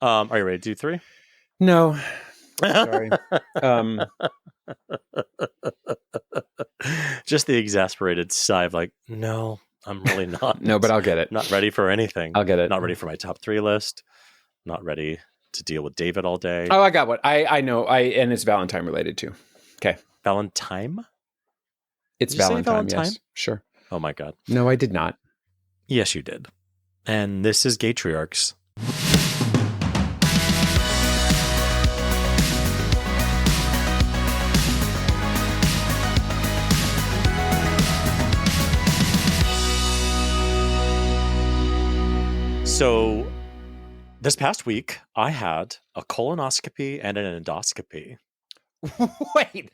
Are you ready to do 3? No. Sorry. Just the exasperated sigh of like, no, I'm really not. No, but I'll get it. Not ready for anything. I'll get it. Not ready for my top 3 list. Not ready to deal with David all day. Oh, I got what I know. And it's Valentine related too. Okay. Valentine? It's Valentine. Yes. Sure. Oh my God. No, I did not. Yes, you did. And this is Gaytriarchs. So this past week, I had a colonoscopy and an endoscopy. Wait.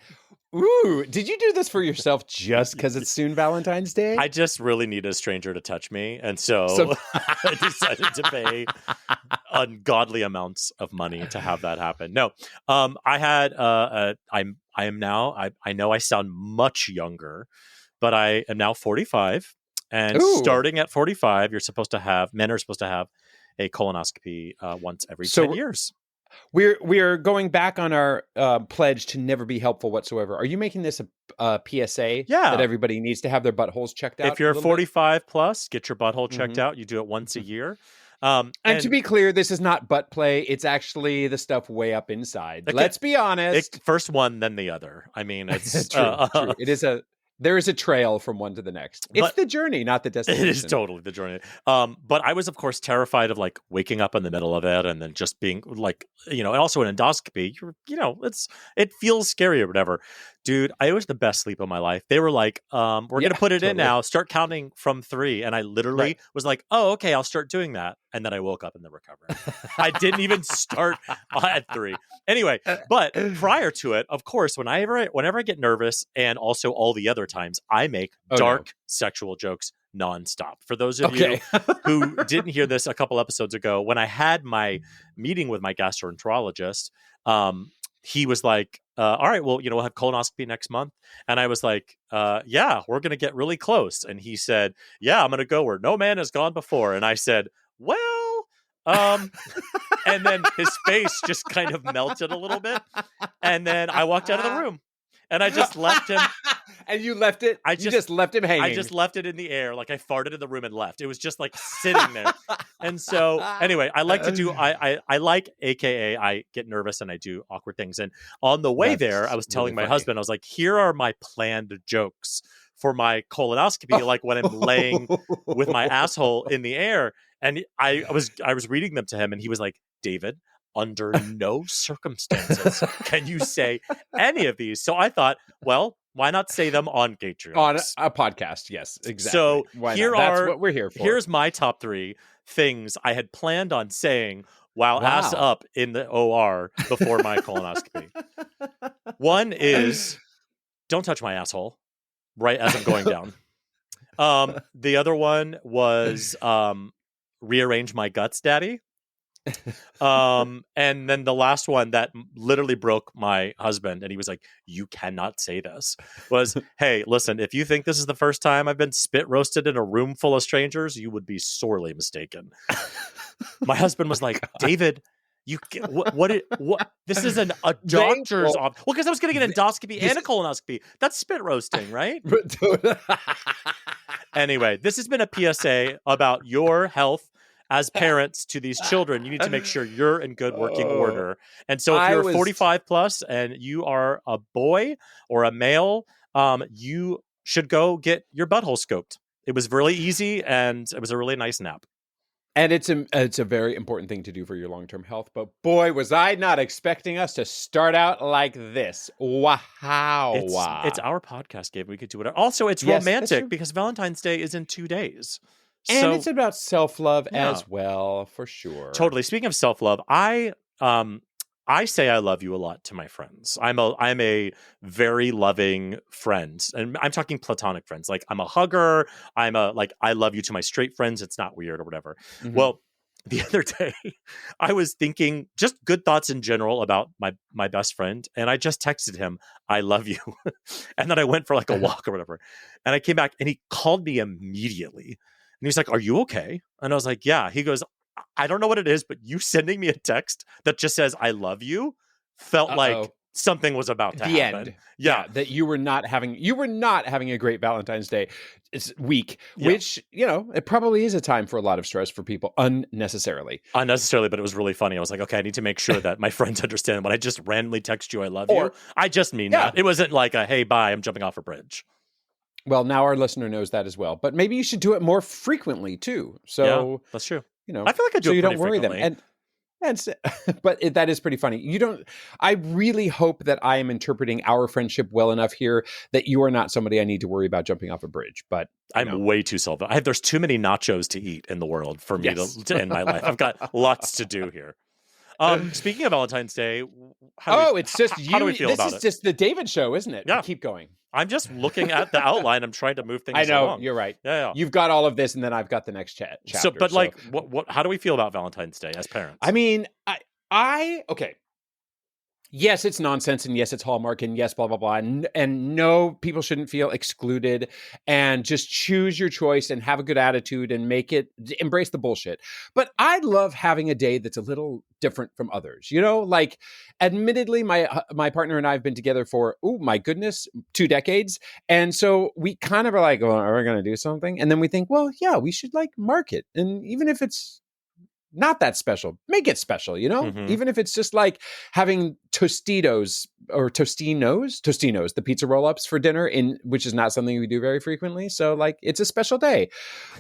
Ooh, did you do this for yourself just because it's soon Valentine's Day? I just really need a stranger to touch me. And so I decided to pay ungodly amounts of money to have that happen. No, I had, I know I sound much younger, but I am now 45. And starting at 45, men are supposed to have a colonoscopy once every 10 years. We're going back on our pledge to never be helpful whatsoever. Are you making this a PSA that everybody needs to have their buttholes checked out? If you're 45 plus, get your butthole checked out. You do it once a year. And to be clear, this is not butt play. It's actually the stuff way up inside. Okay. Let's be honest. First one, then the other. I mean, it's true. There is a trail from one to the next. It's the journey, not the destination. It is totally the journey. But I was, of course, terrified of like waking up in the middle of it and then just being like, and also an endoscopy. It feels scary or whatever. Dude, it was the best sleep of my life. They were like, we're going to put it in now. Start counting from 3. And I literally was like, oh, okay, I'll start doing that. And then I woke up in the recovery. I didn't even start at 3. Anyway, but prior to it, of course, whenever I get nervous and also all the other times, I make dark sexual jokes nonstop. For those of you who didn't hear this a couple episodes ago, when I had my meeting with my gastroenterologist, he was like, all right, well, we'll have colonoscopy next month. And I was like, yeah, we're going to get really close. And he said, yeah, I'm going to go where no man has gone before. And I said, well, and then his face just kind of melted a little bit. And then I walked out of the room and I just left him. And you left it? You just left him hanging. I just left it in the air. Like I farted in the room and left. It was just like sitting there. And so anyway, I like to do, I like, AKA I get nervous and I do awkward things. And on the way there, I was telling my husband, I was like, here are my planned jokes for my colonoscopy. Like when I'm laying with my asshole in the air. And I was reading them to him and he was like, David, under no circumstances can you say any of these. So I thought, well, why not say them on Gaytriarchs? On a podcast, yes, exactly. So that's what we're here for. Here's my top 3 things I had planned on saying while ass up in the OR before my colonoscopy. One is, don't touch my asshole right as I'm going down. The other one was rearrange my guts, daddy. And then the last one that literally broke my husband, and he was like, you cannot say this, was, hey, listen, if you think this is the first time I've been spit roasted in a room full of strangers, you would be sorely mistaken. My husband was like, David, you what this is a doctor's office. Well, because I was getting an endoscopy and a colonoscopy. That's spit roasting, right? Anyway, this has been a PSA about your health as parents to these children. You need to make sure you're in good working order. And so if you're 45 plus and you are a boy or a male, you should go get your butthole scoped. It was really easy and it was a really nice nap. And it's a very important thing to do for your long-term health. But boy, was I not expecting us to start out like this. Wow. It's our podcast, Gabe. We could do whatever. Also, it's romantic because Valentine's Day is in 2 days. And it's about self-love as well, for sure. Totally. Speaking of self-love, I say I love you a lot to my friends. I'm a very loving friend, and I'm talking platonic friends. Like I'm a hugger. I love you to my straight friends. It's not weird or whatever. Mm-hmm. Well, the other day I was thinking just good thoughts in general about my best friend, and I just texted him, I love you. And then I went for like a walk or whatever. And I came back and he called me immediately. And he's like, are you okay? And I was like, yeah. He goes, I don't know what it is, but you sending me a text that just says "I love you" felt like something was about to the happen. end. Yeah, that you were not having a great Valentine's Day week, Yeah. which, you know, it probably is a time for a lot of stress for people unnecessarily. But it was really funny. I was like, okay, I need to make sure that my friends understand when I just randomly text you "I love you," I just mean that. It wasn't like a "Hey, bye, I'm jumping off a bridge." Well, now our listener knows that as well, but maybe you should do it more frequently too. So that's true. You know, I feel like I do so it you don't pretty worry them. frequently. But that is pretty funny. You don't. I really hope that I am interpreting our friendship well enough here that you are not somebody I need to worry about jumping off a bridge. But I'm way too there's too many nachos to eat in the world for me to end my life. I've got lots to do here. Speaking of Valentine's Day, it's just you. How do we feel about it? This is just the David show, isn't it? Yeah. Keep going. I'm just looking at the outline. I'm trying to move things I know, along. you're right. Yeah. You've got all of this, and then I've got the next chapter. But what? How do we feel about Valentine's Day as parents? I mean, okay. Yes, it's nonsense, and yes, it's Hallmark, and yes, blah, blah, blah. And no, people shouldn't feel excluded, and just choose your choice and have a good attitude and embrace the bullshit. But I love having a day that's a little different from others. You know, like, admittedly, my partner and I have been together for, 2 decades. And so we kind of are like, are we going to do something? And then we think, well, yeah, we should like mark it. And even if it's not that special, make it special, you know? Mm-hmm. Even if it's just like having Tostinos, the pizza roll-ups for dinner, which is not something we do very frequently. So like, it's a special day.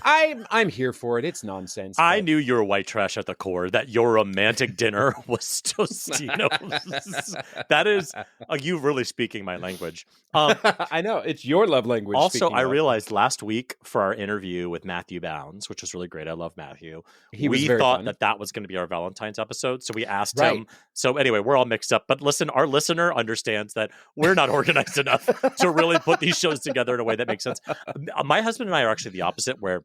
I'm here for it. It's nonsense. I knew you were white trash at the core, that your romantic dinner was Tostinos. That is you really speaking my language. I know, it's your love language. Also, I realized last week for our interview with Matthew Bounds, which was really great. I love Matthew. We thought that was going to be our Valentine's episode. So we asked him. So anyway, we're all mixed up. But listen, our listener understands that we're not organized enough to really put these shows together in a way that makes sense. My husband and I are actually the opposite, where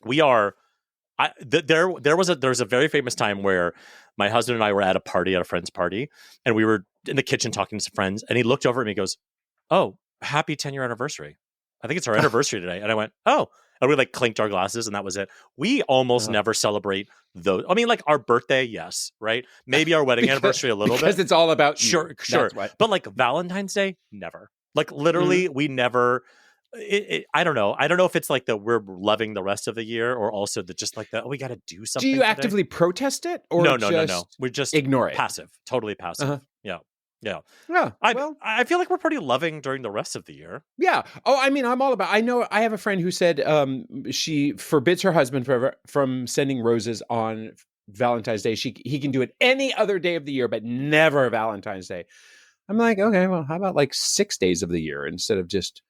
we are. There's a very famous time where my husband and I were at a friend's party, and we were in the kitchen talking to some friends, and he looked over at me and goes, "Oh, happy 10-year anniversary. I think it's our anniversary today." And I went, "Oh." And we like clinked our glasses, and that was it. We almost never celebrate those. I mean, like our birthday, yes, right? Maybe our wedding anniversary a little bit. Because it's all about you. Sure. But like Valentine's Day, never. Like literally, we never. I don't know. I don't know if it's like we're loving the rest of the year, or also just like we got to do something. Do you actively protest it, or no? We just ignore it. Passive, totally passive. Yeah. Yeah. I feel like we're pretty loving during the rest of the year. Yeah. Oh, I mean, I'm all about. I know. I have a friend who said she forbids her husband from sending roses on Valentine's Day. He can do it any other day of the year, but never Valentine's Day. I'm like, okay, well, how about like 6 days of the year instead of just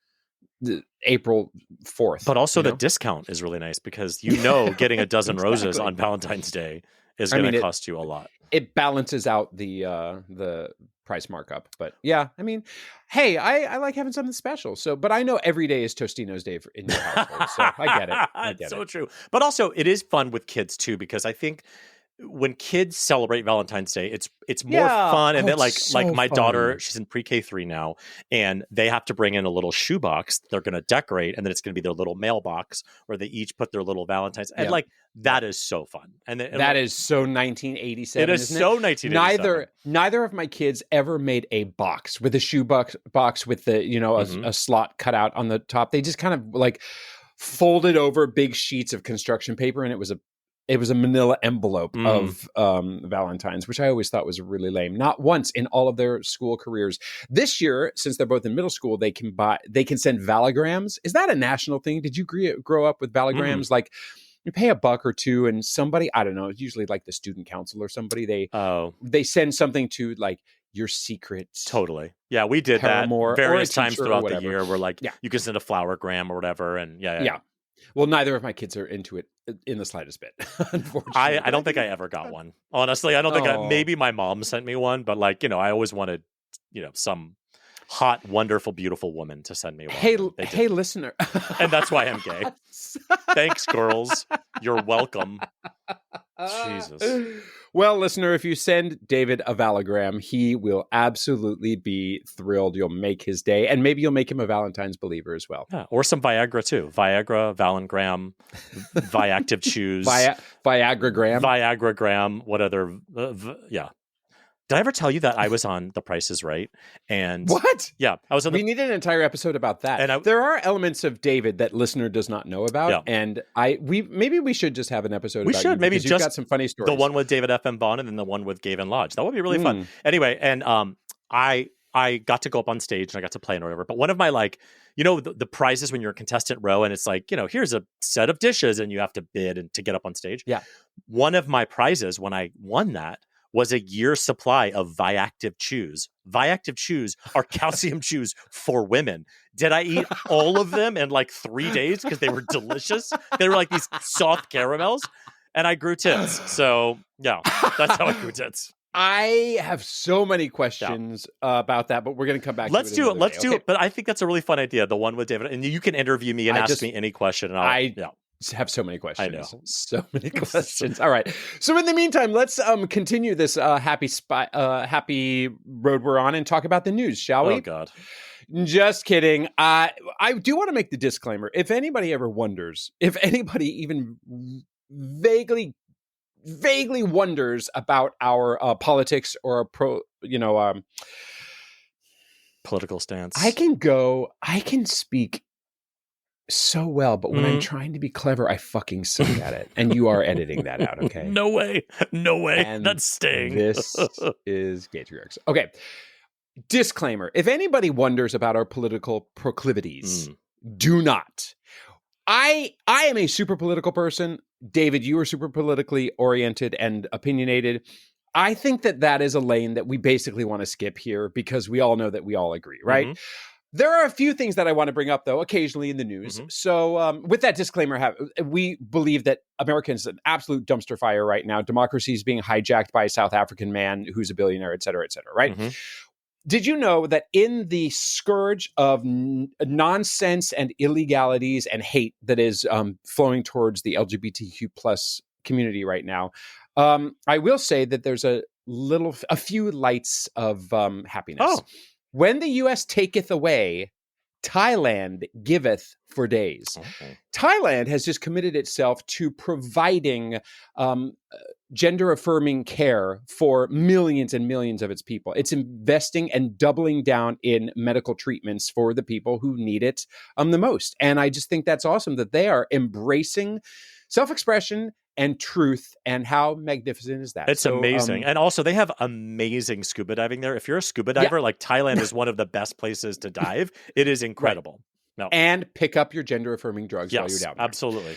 April 4th? But also the discount is really nice, because getting a dozen roses on Valentine's Day is going to cost you a lot. It balances out the price markup. But yeah, I mean, hey, I like having something special. So, but I know every day is Tostino's day in your household. So I get it. It's so true. But also, it is fun with kids too, because I think when kids celebrate Valentine's Day, it's more fun. And then like my daughter, she's in pre-K 3 now, and they have to bring in a little shoebox they're going to decorate, and then it's going to be their little mailbox where they each put their little Valentines. And like that is so fun. And that is so 1987. It is so 1987. Neither of my kids ever made a box with a shoe box with the a slot cut out on the top. They just kind of like folded over big sheets of construction paper, and it was a manila envelope of Valentines, which I always thought was really lame. Not once in all of their school careers. This year, since they're both in middle school, they can send Valograms. Is that a national thing? Did you grow up with Valograms? Like, you pay $1 or $2, and somebody, I don't know, it's usually like the student council or somebody, they send something to like your secret. Totally. Yeah, we did that various times throughout the year. We're like, you can send a flowergram or whatever, and yeah. Well, neither of my kids are into it in the slightest bit, unfortunately. I don't think I ever got one. Honestly, I don't think maybe my mom sent me one, but like, I always wanted, some hot, wonderful, beautiful woman to send me one. Hey, listener. And that's why I'm gay. Thanks, girls. You're welcome. Jesus. Well, listener, if you send David a Valagram, he will absolutely be thrilled. You'll make his day, and maybe you'll make him a Valentine's believer as well. Yeah, or some Viagra too. Viagra, Valengram, Viactive Chews, Viagragram. What other? Yeah. Did I ever tell you that I was on The Price is Right? And what? Yeah, I was on. We need an entire episode about that. And there are elements of David that listener does not know about, and we should just have an episode. We should maybe just got some funny stories. The one with David F.M. Bond and then the one with Gavin Lodge. That would be really fun. Anyway, and I got to go up on stage and I got to play and whatever. But one of my the prizes when you're a contestant row and it's like, here's a set of dishes and you have to bid and to get up on stage. Yeah. One of my prizes when I won that was a year's supply of Viactive Chews. Viactive Chews are calcium chews for women. Did I eat all of them in 3 days because they were delicious? They were like these soft caramels, and I grew tits. So yeah, that's how I grew tits. I have so many questions about that, but we're going to come back. Let's do it. Let's do it. But I think that's a really fun idea. The one with David, and you can interview me and ask me any question. And I have so many questions. I know. So many questions. All right. So in the meantime, let's continue this happy road we're on and talk about the news, shall we? Oh, God. Just kidding. I do want to make the disclaimer. If anybody ever wonders, if anybody even vaguely wonders about our politics or political stance, I can speak so well, but when I'm trying to be clever, I fucking suck at it. And you are editing that out, okay? No way. And that's staying. This is Gaytriarchs. Okay. Disclaimer. If anybody wonders about our political proclivities, do not. I am a super political person. David, you are super politically oriented and opinionated. I think that is a lane that we basically want to skip here because we all know that we all agree, right? Mm-hmm. There are a few things that I want to bring up, though, occasionally in the news. Mm-hmm. So with that disclaimer, we believe that America is an absolute dumpster fire right now. Democracy is being hijacked by a South African man who's a billionaire, et cetera, right? Mm-hmm. Did you know that in the scourge of nonsense and illegalities and hate that is flowing towards the LGBTQ plus community right now, I will say that there's a few lights of happiness. Oh. When the U.S. taketh away, Thailand giveth for days. Okay. Thailand has just committed itself to providing gender-affirming care for millions and millions of its people. It's investing and doubling down in medical treatments for the people who need it the most. And I just think that's awesome that they are embracing self-expression and truth, and how magnificent is that? It's amazing. And also, they have amazing scuba diving there. If you're a scuba diver, Thailand is one of the best places to dive. It is incredible. Right. No. And pick up your gender-affirming drugs while you're down there. Absolutely.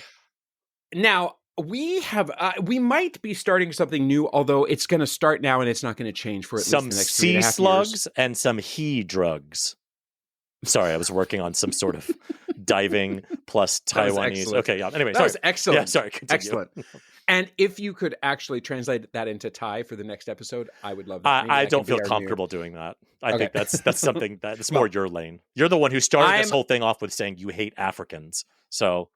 Now, we might be starting something new, although it's going to start now and it's not going to change for at least the next 3.5 years. Some sea slugs and some he drugs. Sorry, I was working on some sort of diving plus Taiwanese. Okay, yeah. Anyway, that was excellent. Yeah, sorry. Continue. Excellent. And if you could actually translate that into Thai for the next episode, I would love that. I don't feel comfortable doing that. I think that's something that's more your lane. You're the one who started this whole thing off with saying you hate Africans. So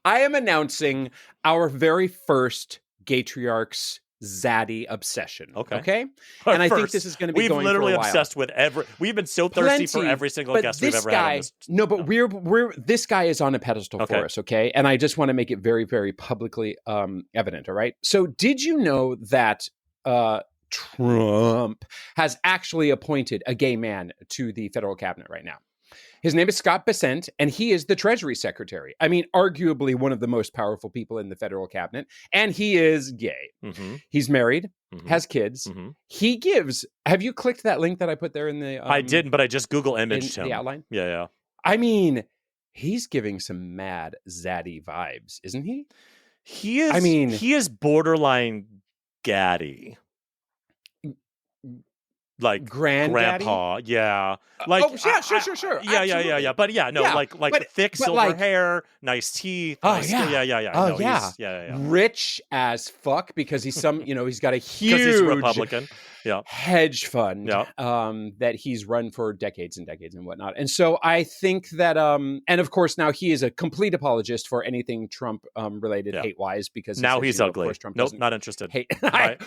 I am announcing our very first Gaytriarchs Zaddy obsession. Okay? And I think this is going to be going for a while. We've literally obsessed with we've been so thirsty for every single guest we've ever had on this. No, but this guy is on a pedestal for us, okay? And I just want to make it very, very publicly evident, all right? So did you know that Trump has actually appointed a gay man to the federal cabinet right now? His name is Scott Bessent, and he is the Treasury Secretary. I mean, arguably one of the most powerful people in the federal cabinet, and he is gay. Mm-hmm. He's married, has kids. Mm-hmm. He gives... Have you clicked that link that I put there in the... I didn't, but I just Google imaged him. The outline? Yeah. I mean, he's giving some mad zaddy vibes, isn't he? He is borderline gaddy. Like grandpa, yeah. Like, sure. Yeah. But like thick silver hair, nice teeth. Yeah. Rich as fuck because he's he's got a huge because he's Republican. hedge fund that he's run for decades and decades and whatnot. And so I think that, and of course now he is a complete apologist for anything Trump related hate wise, because now he's ugly. Of course, Trump nope, not interested. Hate.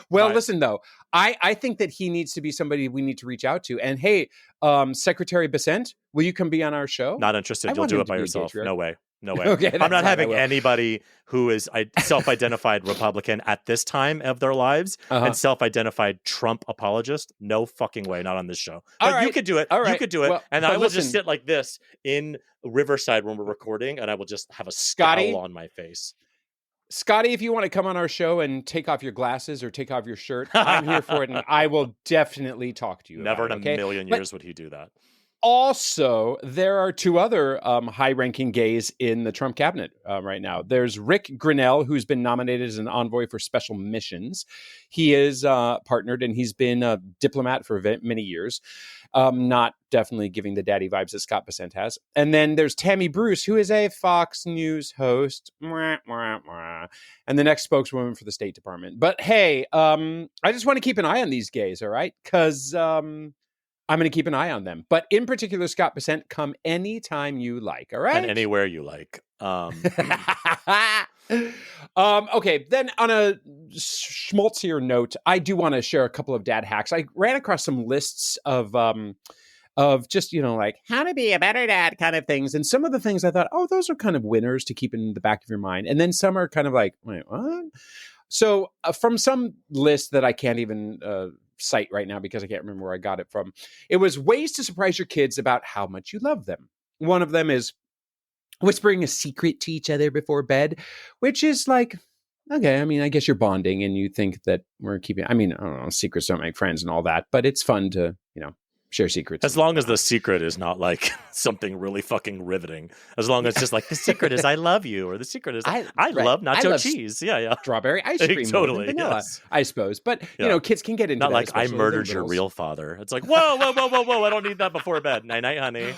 Listen though, I think that he needs to be somebody we need to reach out to. And hey, Secretary Bessent, will you come be on our show? Not interested. You'll do it by yourself. No way. No way. Okay, I'm not having anybody who is self-identified Republican at this time of their lives and self-identified Trump apologist. No fucking way. Not on this show. But you could do it. You could do it. Well, and I will just sit like this in Riverside when we're recording, and I will just have a scowl on my face. Scotty, if you want to come on our show and take off your glasses or take off your shirt, I'm here for it, and I will definitely talk to you. Never in a million years would he do that. Also, there are two other high-ranking gays in the Trump cabinet right now. There's Rick Grinnell, who's been nominated as an envoy for special missions. He is partnered, and he's been a diplomat for many years. Not definitely giving the daddy vibes that Scott Bessent has. And then there's Tammy Bruce, who is a Fox News host, and the next spokeswoman for the State Department. But hey, I just want to keep an eye on these gays, all right? Because I'm going to keep an eye on them. But in particular, Scott Bessent, come anytime you like, all right? And anywhere you like. Okay, then on a schmaltzier note, I do want to share a couple of dad hacks. I ran across some lists of just, like how to be a better dad kind of things. And some of the things I thought, oh, those are kind of winners to keep in the back of your mind. And then some are kind of like, wait, what? So from some list that I can't even cite right now because I can't remember where I got it from, it was ways to surprise your kids about how much you love them. One of them is whispering a secret to each other before bed, which is like, okay, I mean, I guess you're bonding and you think that we're keeping, I don't know, secrets don't make friends and all that, but it's fun to, share secrets. As long as the secret is not like something really fucking riveting. As long as it's just like, the secret is I love you, or the secret is I love nacho cheese. Yeah. Strawberry ice cream. Totally. Vanilla, yes. I suppose. But, kids can get into not that. Not like I murdered your real father. It's like, whoa. I don't need that before bed. Night, honey.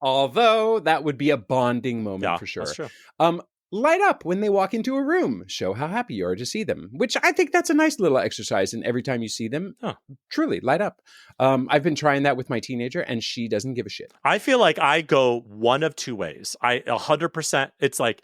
Although that would be a bonding moment for sure. That's true. Light up when they walk into a room. Show how happy you are to see them, which I think that's a nice little exercise. And every time you see them, truly light up. I've been trying that with my teenager, and she doesn't give a shit. I feel like I go one of two ways. 100%. It's like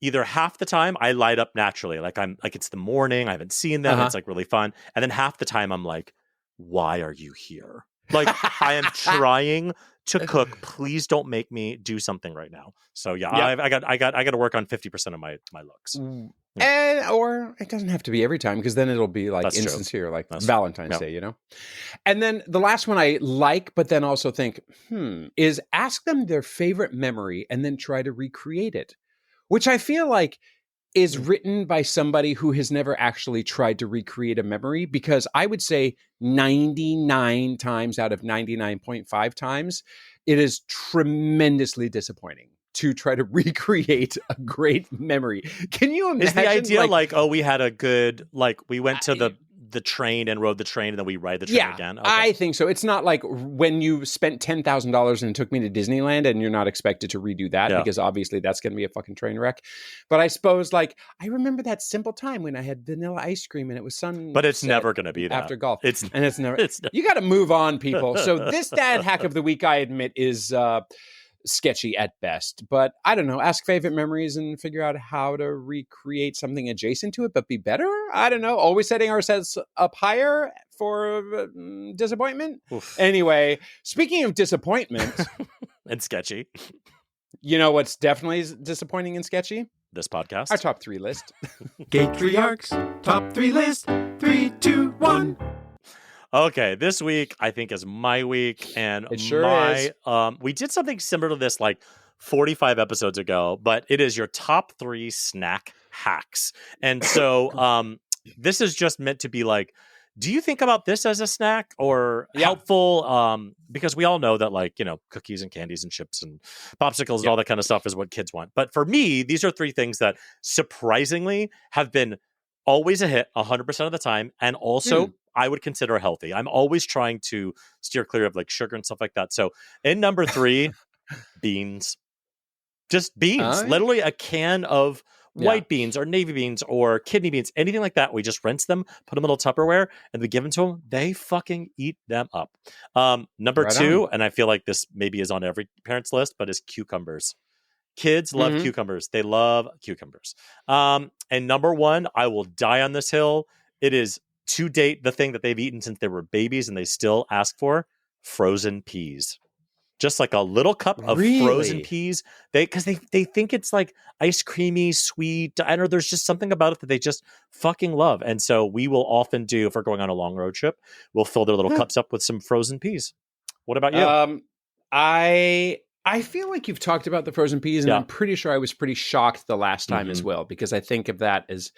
either half the time I light up naturally, like I'm like it's the morning, I haven't seen them, it's like really fun, and then half the time I'm like, why are you here? Like I am trying to cook. Please don't make me do something right now. So I got to work on 50% of my looks. Or it doesn't have to be every time, because then it'll be like insincere, like Valentine's Day, And then the last one I like, but then also think, is ask them their favorite memory and then try to recreate it, which I feel like is written by somebody who has never actually tried to recreate a memory, because I would say 99 times out of 99.5 times, it is tremendously disappointing to try to recreate a great memory. Can you imagine? Is the idea like, we had a good, like we went to the train and rode the train and then we ride the train again? Okay. I think so. It's not like when you spent $10,000 and took me to Disneyland and you're not expected to redo that because obviously that's going to be a fucking train wreck. But I suppose I remember that simple time when I had vanilla ice cream and it was sun. But it's never going to be that. After golf. It's never. You got to move on, people. So this dad hack of the week, I admit, is sketchy at best, but I don't know, ask favorite memories and figure out how to recreate something adjacent to it but be better. I don't know, always setting ourselves up higher for disappointment. Oof. Anyway, speaking of disappointment and sketchy, you know what's definitely disappointing and sketchy? This podcast. Our top 3 list. Gaytriarchs top 3 list. 3, 2, 1. Okay, this week I think is my week, and it sure is. We did something similar to this like 45 episodes ago, but it is your top 3 snack hacks. And so this is just meant to be like, do you think about this as a snack or helpful? Because we all know that cookies and candies and chips and popsicles and all that kind of stuff is what kids want. But for me, these are 3 things that surprisingly have been always a hit 100% of the time, and also I would consider healthy. I'm always trying to steer clear of sugar and stuff like that. So in number 3, beans. Just beans. Literally a can of white beans or navy beans or kidney beans, anything like that. We just rinse them, put them in a little Tupperware, and we give them to them. They fucking eat them up. Number Right 2, on. and I feel like this maybe is on every parent's list, but is cucumbers. Kids love cucumbers. They love cucumbers. And number 1, I will die on this hill. It is to date the thing that they've eaten since they were babies, and they still ask for frozen peas. Just like a little cup of frozen peas. Because they think it's like ice creamy, sweet. I don't know. There's just something about it that they just fucking love. And so we will often do, if we're going on a long road trip, we'll fill their little cups up with some frozen peas. What about you? I feel like you've talked about the frozen peas, and I'm pretty sure I was pretty shocked the last time as well, because I think of that as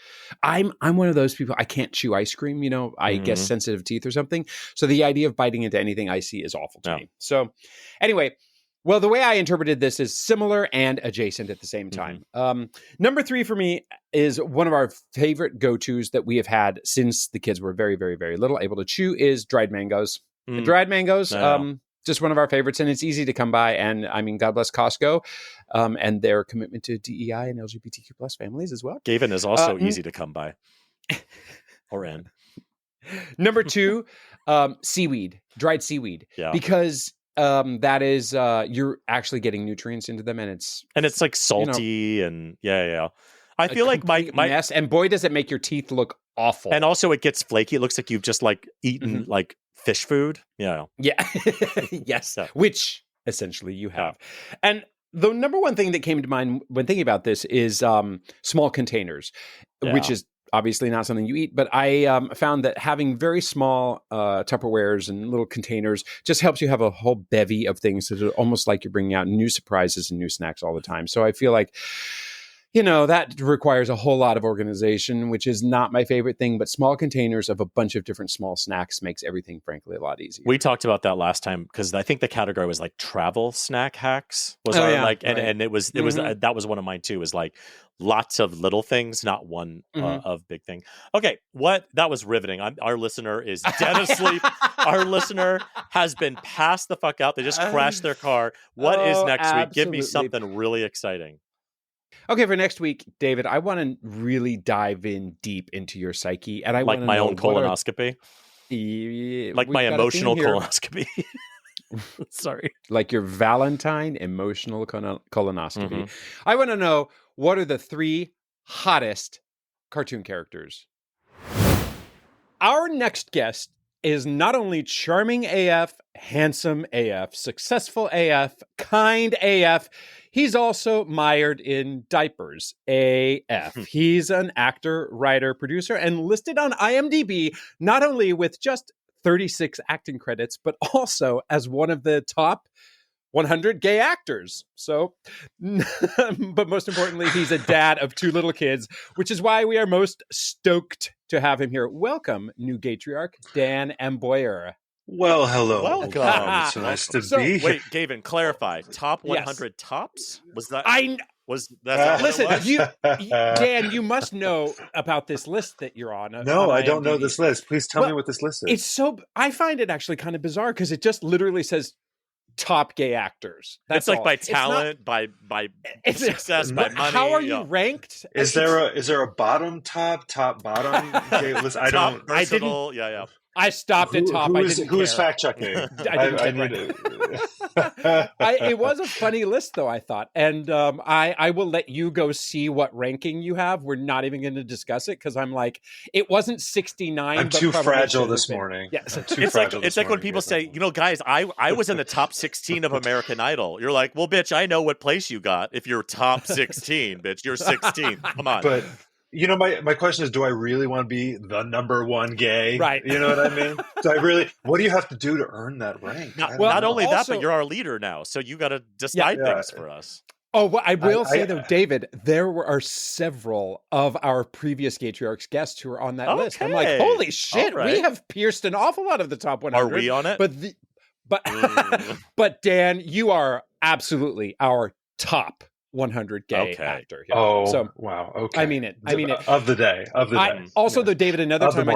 I'm one of those people, I can't chew ice cream, I guess sensitive teeth or something. So the idea of biting into anything icy is awful to me. So anyway, well, the way I interpreted this is similar and adjacent at the same time. Number 3 for me is one of our favorite go-tos that we have had since the kids were very, very, very little, able to chew, is dried mangoes. The dried mangoes, just one of our favorites, and it's easy to come by. And I mean, God bless Costco and their commitment to DEI and LGBTQ plus families as well. Gavin is also easy to come by. Or in. Number 2, seaweed, dried seaweed, because that is you're actually getting nutrients into them, and it's like salty and I feel like my mess, and boy, does it make your teeth look awful. And also, it gets flaky. It looks like you've just like eaten like fish food. Yeah. Yes. Which essentially you have. And the number one thing that came to mind when thinking about this is small containers, which is obviously not something you eat, but I found that having very small Tupperwares and little containers just helps you have a whole bevy of things that are almost like you're bringing out new surprises and new snacks all the time. So I feel like, that requires a whole lot of organization, which is not my favorite thing, but small containers of a bunch of different small snacks makes everything, frankly, a lot easier. We talked about that last time, because I think the category was like travel snack hacks and it was that was one of mine too, is like lots of little things, not one of big thing. Okay. That was riveting. Our listener is dead asleep. Our listener has been passed the fuck out. They just crashed their car. What is next week? Give me something really exciting. Okay, for next week, David, I want to really dive in deep into your psyche, and I like want my own colonoscopy, like my emotional colonoscopy. Sorry, like your Valentine emotional colonoscopy. I want to know, what are the 3 hottest cartoon characters? Our next guest is not only charming AF, handsome AF, successful AF, kind AF, he's also mired in diapers AF. He's an actor, writer, producer, and listed on IMDb not only with just 36 acting credits, but also as one of the top 100 gay actors. So, but most importantly, he's a dad of 2 little kids, which is why we are most stoked to have him here. Welcome, new Gaytriarch Dan Amboyer. Well, hello. Welcome. It's nice to be here. Wait, Gavin, clarify. Top 100 tops? Was that? Listen, Dan, you must know about this list that you're on. No, I don't know this list. Please tell me what this list is. I find it actually kind of bizarre, because it just literally says top gay actors. That's like all. By talent, by success, by money. How are you ranked? Is there a bottom bottom gay list? I don't. I didn't. Yeah. I stopped at top. Who's fact checking? I need it was a funny list, though, I thought. And I will let you go see what ranking you have. We're not even going to discuss it, because I'm like, it wasn't 69. I'm too fragile this morning. Yes. It's like when people say, guys, I was in the top 16 of American Idol. You're like, well, bitch, I know what place you got. If you're top 16, bitch, you're 16. Come on. But my question is, do I really want to be the number 1 gay? Right. You know what I mean? What do you have to do to earn that rank? Not only that, but you're our leader now. So you got to decide things for us. Oh, well, I will say, though, David, there are several of our previous Gaytriarchs guests who are on that list. I'm like, holy shit, we have pierced an awful lot of the top 100. Are we on it? But Dan, you are absolutely our top 100 gay actor here. Oh, so, wow. Okay. I mean it. Of the day. Also, though, David, another time, I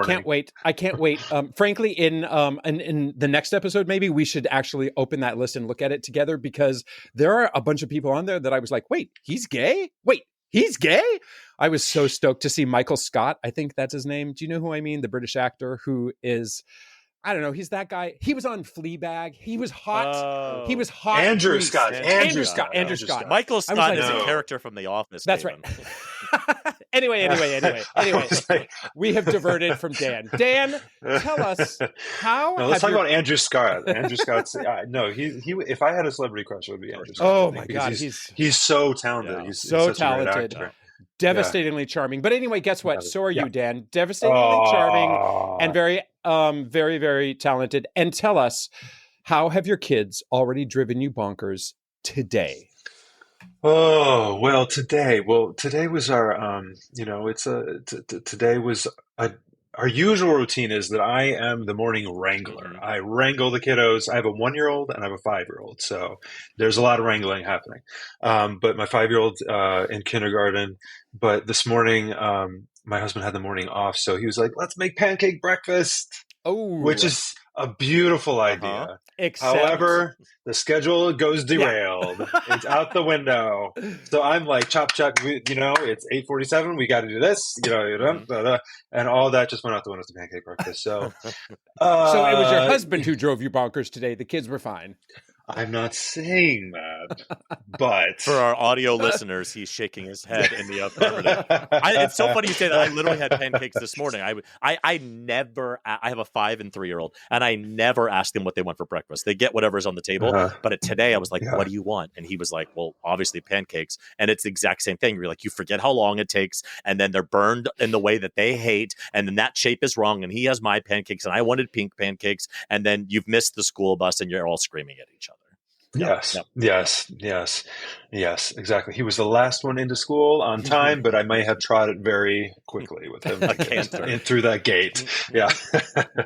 can't wait. Frankly, in the next episode, maybe we should actually open that list and look at it together, because there are a bunch of people on there that I was like, wait, he's gay? Wait, He's gay? I was so stoked to see Michael Scott. I think that's his name. Do you know who I mean? The British actor who is, I don't know. He's that guy. He was on Fleabag. He was hot. Oh. He was hot. Andrew Grease. Scott. Andrew Scott. Michael Scott is no. a character from The Office. That's Gavin. right. Anyway. Like, We have diverted from Dan. Dan, tell us how. no, let's talk about Andrew Scott. Andrew Scott's no, he. If I had a celebrity crush, it would be Andrew Scott. Oh my God, he's so talented. Yeah. He's so such a great talented. actor. Devastatingly charming. But anyway, guess what? So are you, Yeah. Dan. Devastatingly charming and very, very, very talented. And tell us, how have your kids already driven you bonkers today? Oh, well, today was our, today was our usual routine is that I am the morning wrangler. Mhm. I wrangle the kiddos. I have a 1-year-old and I have a 5-year-old. So there's a lot of wrangling happening. But my 5-year-old, in kindergarten, but this morning, my husband had the morning off. So he was like, let's make pancake breakfast, which is a beautiful idea. Except, However, the schedule goes derailed. It's out the window. So I'm like, chop. It's 8:47. We got to do this. And all that just went out the window to pancake breakfast. So, so it was your husband who drove you bonkers today. The kids were fine. I'm not saying that, but For our audio listeners, he's shaking his head in the affirmative. It's so funny you say that. I literally had pancakes this morning. I never. I have a 5 and 3-year-old, and I never ask them what they want for breakfast. They get whatever's on the table. But today, I was like, "What do you want?" And he was like, "Well, obviously pancakes." And it's the exact same thing. You're like, you forget how long it takes, and then they're burned in the way that they hate, and then that shape is wrong. And he has my pancakes, and I wanted pink pancakes, and then you've missed the school bus, and you're all screaming at each other. Yes, exactly. He was the last one into school on time, but I might have trotted very quickly with him in through that gate. Yeah.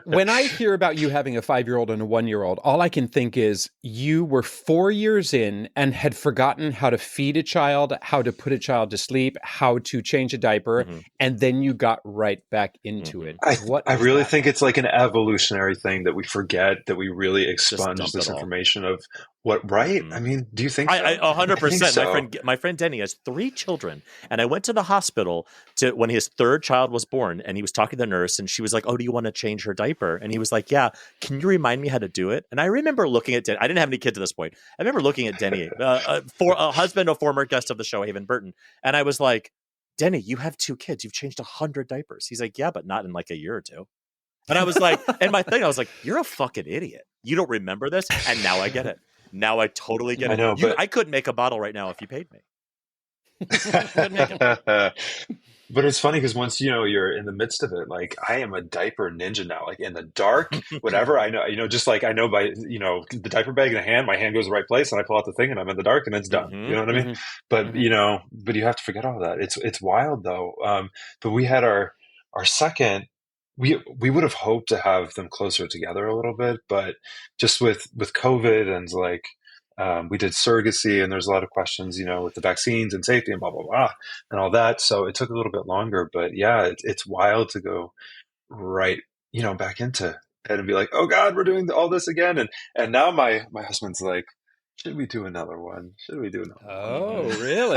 When I hear about you having a 5-year-old and a 1-year-old, all I can think is you were 4 years in and had forgotten how to feed a child, how to put a child to sleep, how to change a diaper, and then you got right back into it. I really think it's like an evolutionary thing that we forget, that we really expunge this information of what, right? I mean, do you think so? 100%. My friend Denny has 3 children, and I went to the hospital when his 3rd child was born, and he was talking to the nurse, and she was like, "Oh, do you want to change her diaper?" And he was like, "Yeah, can you remind me how to do it?" And I remember looking at Denny. I didn't have any kids at this point. I remember looking at Denny, for a husband of former guest of the show, Haven Burton, and I was like, "Denny, you have 2 kids. You've changed 100 diapers." He's like, "Yeah, but not in like a year or 2." And I was like, and my thing, I was like, "You're a fucking idiot. You don't remember this?" And now I get it. Now I totally get it. I know, but I couldn't make a bottle right now if you paid me. But it's funny because once you're in the midst of it, like I am a diaper ninja now. Like in the dark, whatever I know, just like I know by the diaper bag in the hand, my hand goes the right place, and I pull out the thing, and I'm in the dark, and it's done. You know what I mean? But but you have to forget all that. It's wild though. But we had our second. We would have hoped to have them closer together a little bit, but just with COVID and like we did surrogacy, and there's a lot of questions, with the vaccines and safety and blah blah blah and all that. So it took a little bit longer, but yeah, it's wild to go right, back into it and be like, oh God, we're doing all this again, and now my husband's like, should we do another one? Should we do another one? Oh, really?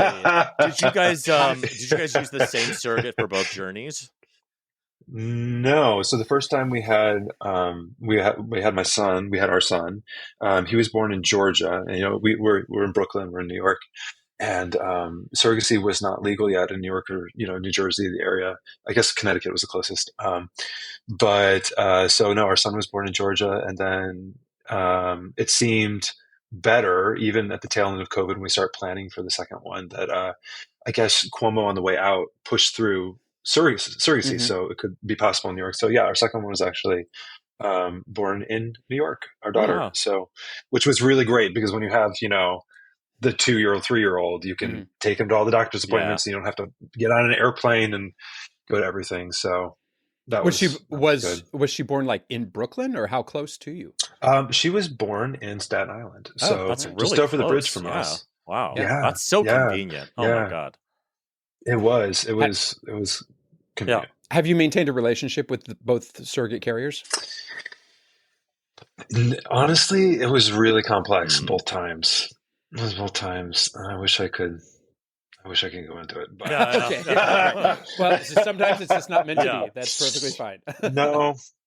Did you guys use the same surrogate for both journeys? No. So the first time we had my son, we had our son. He was born in Georgia, and we're in Brooklyn, we're in New York, and surrogacy was not legal yet in New York or New Jersey, the area. I guess Connecticut was the closest. So no, our son was born in Georgia, and then it seemed better even at the tail end of COVID when we started planning for the second one that I guess Cuomo on the way out pushed through surrogacy, so it could be possible in New York. So yeah, our second one was actually born in New York, our daughter. Wow. So, which was really great because when you have the 2-year-old, 3-year-old, you can take him to all the doctor's appointments. And you don't have to get on an airplane and go to everything. So that was she born like in Brooklyn, or how close to you? She was born in Staten Island, so that's really just over close. the bridge from us. Wow, yeah, that's so convenient. Oh my God. It was convenient. Yeah. Have you maintained a relationship with both surrogate carriers? Honestly, it was really complex both times. It was both times. I wish I could I wish I could go into it, but Okay. Right. Well, sometimes it's just not meant to be. That's perfectly fine.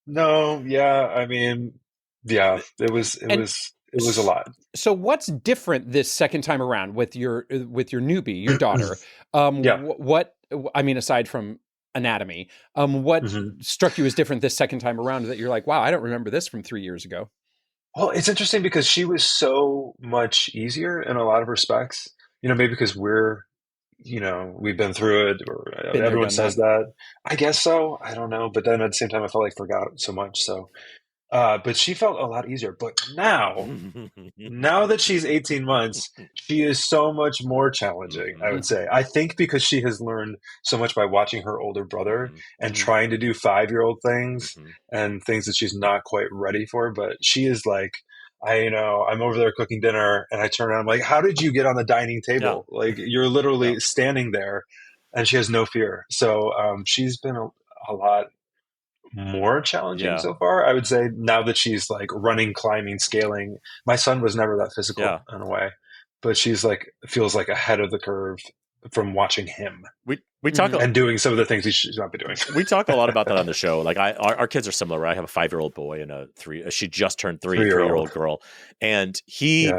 no, yeah. I mean, yeah, it was a lot. So what's different this second time around with your newbie, your daughter? Yeah. What I mean, aside from anatomy, what Mhm. struck you as different this second time around that you're like, wow, I don't remember this from 3 years ago? Well, it's interesting because she was so much easier in a lot of respects. Maybe because we've been through it, or Been there, everyone done says that. that. I guess so. I don't know. But then at the same time, I felt like I forgot so much. So, but she felt a lot easier. But now that she's 18 months, she is so much more challenging, I would say. I think because she has learned so much by watching her older brother and trying to do 5-year-old things and things that she's not quite ready for. But she is like, I'm over there cooking dinner and I turn around, I'm like, how did you get on the dining table? Like, you're literally standing there, and she has no fear. So she's been a lot more challenging so far, I would say, now that she's like running, climbing, scaling. My son was never that physical in a way, but she's like, feels like ahead of the curve from watching him we talk and doing some of the things he should not be doing. We talk a lot about that on the show. Like our kids are similar. I have a 5-year-old boy and she just turned 3-year-old girl, and he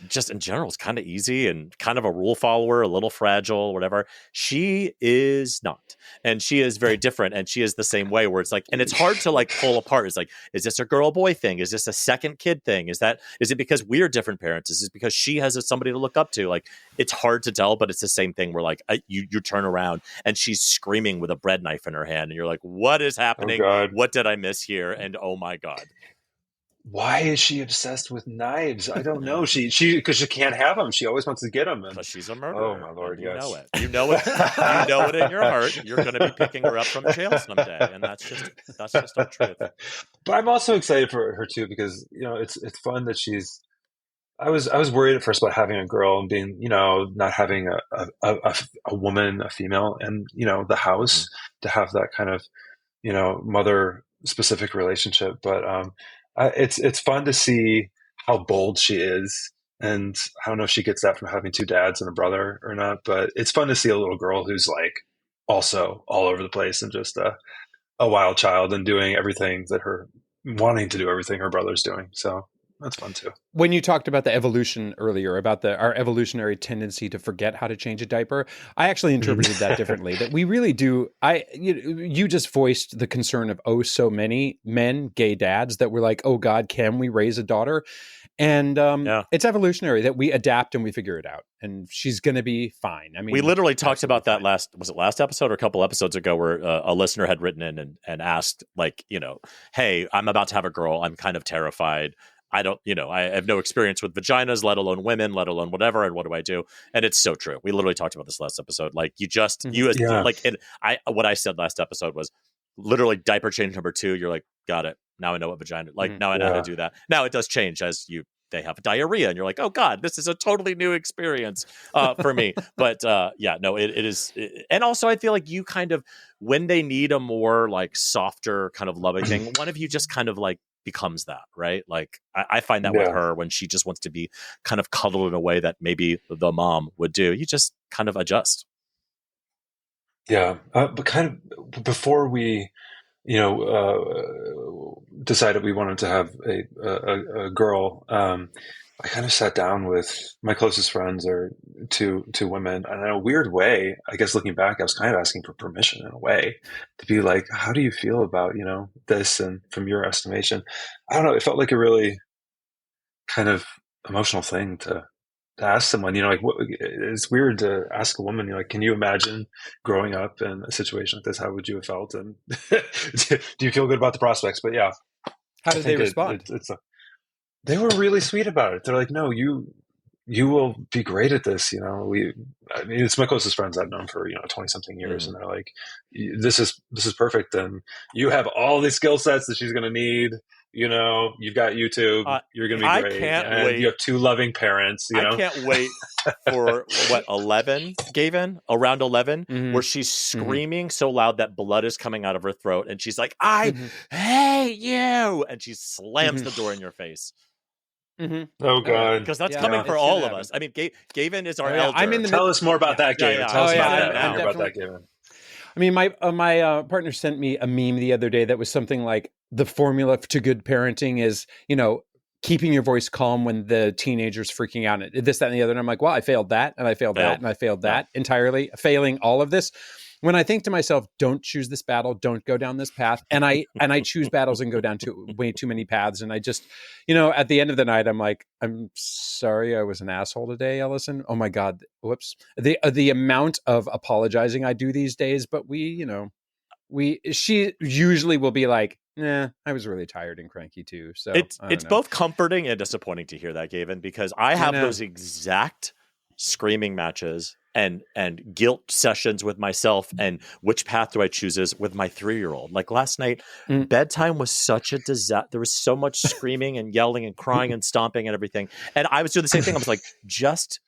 just in general is kind of easy and kind of a rule follower, a little fragile, whatever. She is not, and she is very different, and she is the same way. Where it's like, and it's hard to like pull apart. It's like, is this a girl boy thing? Is this a second kid thing? Is it because we're different parents? Is it because she has somebody to look up to? Like, it's hard to tell, but it's the same thing. Where like you turn around and she's screaming with a bread knife in her hand, and you're like, what is happening? Oh, God. What did I miss here? And oh my God, why is she obsessed with knives? I don't know. She because she can't have them. She always wants to get them. Because she's a murderer. Oh my Lord, you yes. know it. You know it. You know it in your heart. You're going to be picking her up from jail someday, and that's just our truth. But I'm also excited for her too, because it's fun that she's. I was worried at first about having a girl and being not having a woman, a female, and the house to have that kind of mother specific relationship. But it's fun to see how bold she is, and I don't know if she gets that from having 2 dads and a brother or not. But it's fun to see a little girl who's like also all over the place and just a wild child and doing everything wanting to do everything her brother's doing. So that's fun too. When you talked about the evolution earlier, about our evolutionary tendency to forget how to change a diaper, I actually interpreted that differently. That we really do. You just voiced the concern of so many men, gay dads, that were like, oh God, can we raise a daughter? And it's evolutionary that we adapt and we figure it out, and she's going to be fine. I mean, we literally talked about that last episode or a couple episodes ago, where a listener had written in and asked, like, hey, I'm about to have a girl. I'm kind of terrified. I don't, I have no experience with vaginas, let alone women, let alone whatever. And what do I do? And it's so true. We literally talked about this last episode. Like what I said last episode was literally diaper change number 2. You're like, got it. Now I know what vagina, now I know how to do that. Now it does change as they have diarrhea and you're like, oh God, this is a totally new experience for me. But it is. And also I feel like you kind of, when they need a more like softer kind of loving thing, one of you just kind of like becomes that, right? Like I find that with her, when she just wants to be kind of cuddled in a way that maybe the mom would do, you just kind of adjust. Yeah. But kind of before we, decided we wanted to have a girl, I kind of sat down with my closest friends, or two women, and in a weird way, I guess looking back, I was kind of asking for permission in a way to be like, how do you feel about, this? And from your estimation, I don't know, it felt like a really kind of emotional thing to ask someone, it's weird to ask a woman, can you imagine growing up in a situation like this? How would you have felt? And do you feel good about the prospects? But yeah. How did they respond? They were really sweet about it. They're like, no, you will be great at this. It's my closest friends I've known for, 20 something years. And they're like, this is perfect. And you have all these skill sets that she's going to need. You've got YouTube. You're going to be great. And wait. You have 2 loving parents. I can't wait for 11, Gavin, around 11, where she's screaming so loud that blood is coming out of her throat, and she's like, "I hate you," and she slams the door in your face. Oh God. Because that's Yeah, coming it's for gonna all of happen. us. I mean, Gavin is our Oh, yeah. elder. I'm in the Tell us more about that, Gavin. yeah. Tell us Oh, about yeah, that. I'm More about that, Gavin. I mean, my partner sent me a meme the other day that was something like the formula to good parenting is, keeping your voice calm when the teenager's freaking out, and this, that, and the other. And I'm like, well, I failed that, and I failed that, and I failed that entirely, failing all of this. When I think to myself, don't choose this battle, don't go down this path, and I choose battles and go down to way too many paths, and I just, at the end of the night, I'm like, I'm sorry, I was an asshole today, Ellison. Oh my God, whoops. The amount of apologizing I do these days, but she usually will be like, I was really tired and cranky too. So it's both comforting and disappointing to hear that, Gavin, because I have those exact screaming matches and guilt sessions with myself and which path do I choose is with my 3-year-old. Like last night, bedtime was such a disaster. There was so much screaming and yelling and crying and stomping and everything. And I was doing the same thing. I was like, just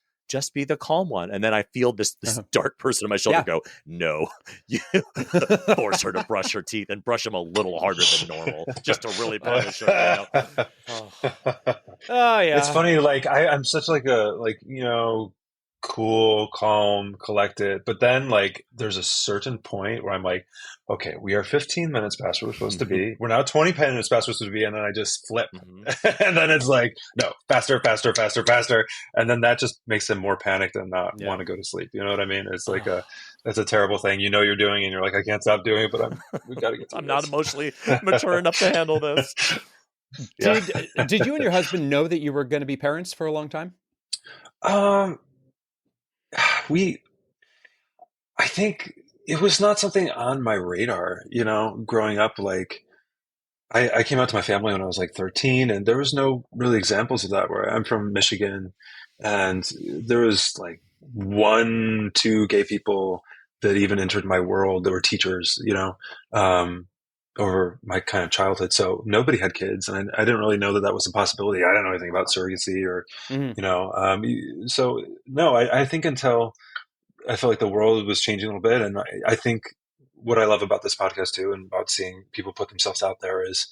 be the calm one. And then I feel this dark person on my shoulder go, no, you force her to brush her teeth and brush them a little harder than normal just to really punish her. Oh yeah. It's funny. Like I'm such like a, cool, calm, collected. But then there's a certain point where I'm like, okay, we are 15 minutes past where we're supposed to be. We're now 20 minutes past where we're supposed to be. And then I just flip. And then it's like, no, faster, faster, faster, faster. And then that just makes them more panicked and not want to go to sleep. You know what I mean? It's like that's a terrible thing. You're doing and you're like, I can't stop doing it, but we've got to get through I'm not emotionally mature enough to handle this. Did you and your husband know that you were going to be parents for a long time? I think it was not something on my radar, growing up. I came out to my family when I was 13, and there was no really examples of that. Where I'm from Michigan, and there was 1-2 gay people that even entered my world. That were teachers, over my kind of childhood. So nobody had kids, and I didn't really know that was a possibility. I didn't know anything about surrogacy or, so no, I think until I felt like the world was changing a little bit. And I think what I love about this podcast too, and about seeing people put themselves out there is,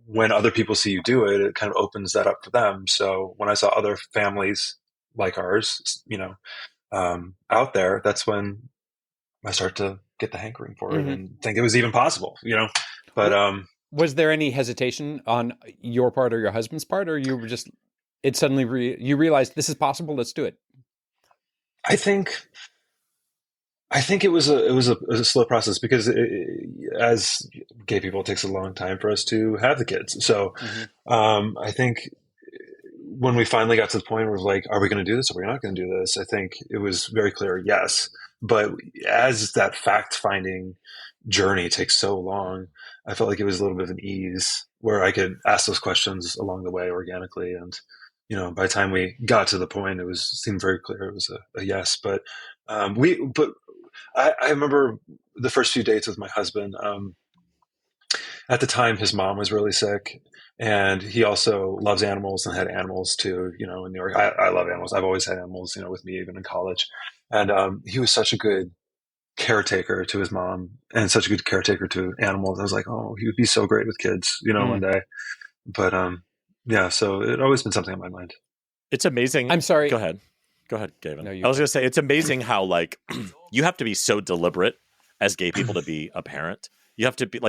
when other people see you do it, it kind of opens that up for them. So when I saw other families like ours, out there, that's when I start to get the hankering for it and think it was even possible, but, was there any hesitation on your part or your husband's part, or you were just, it suddenly you realized this is possible, let's do it? I think it was a slow process because as gay people, it takes a long time for us to have the kids. So, I think when we finally got to the point where it was like, are we going to do this? Or are we not going to do this? I think it was very clear, yes. But as that fact finding journey takes so long, I felt like it was a little bit of an ease where I could ask those questions along the way organically. And, by the time we got to the point, seemed very clear. It was a yes. But, I remember the first few dates with my husband. At the time, his mom was really sick, and he also loves animals and had animals too. In New York, I love animals. I've always had animals, with me even in college. And he was such a good caretaker to his mom and such a good caretaker to animals. I was like, oh, he would be so great with kids, one day. But so it always been something on my mind. It's amazing. I'm sorry. Go ahead, Gavin. No, I was going to say, it's amazing how you have to be so deliberate as gay people to be a parent. You have to be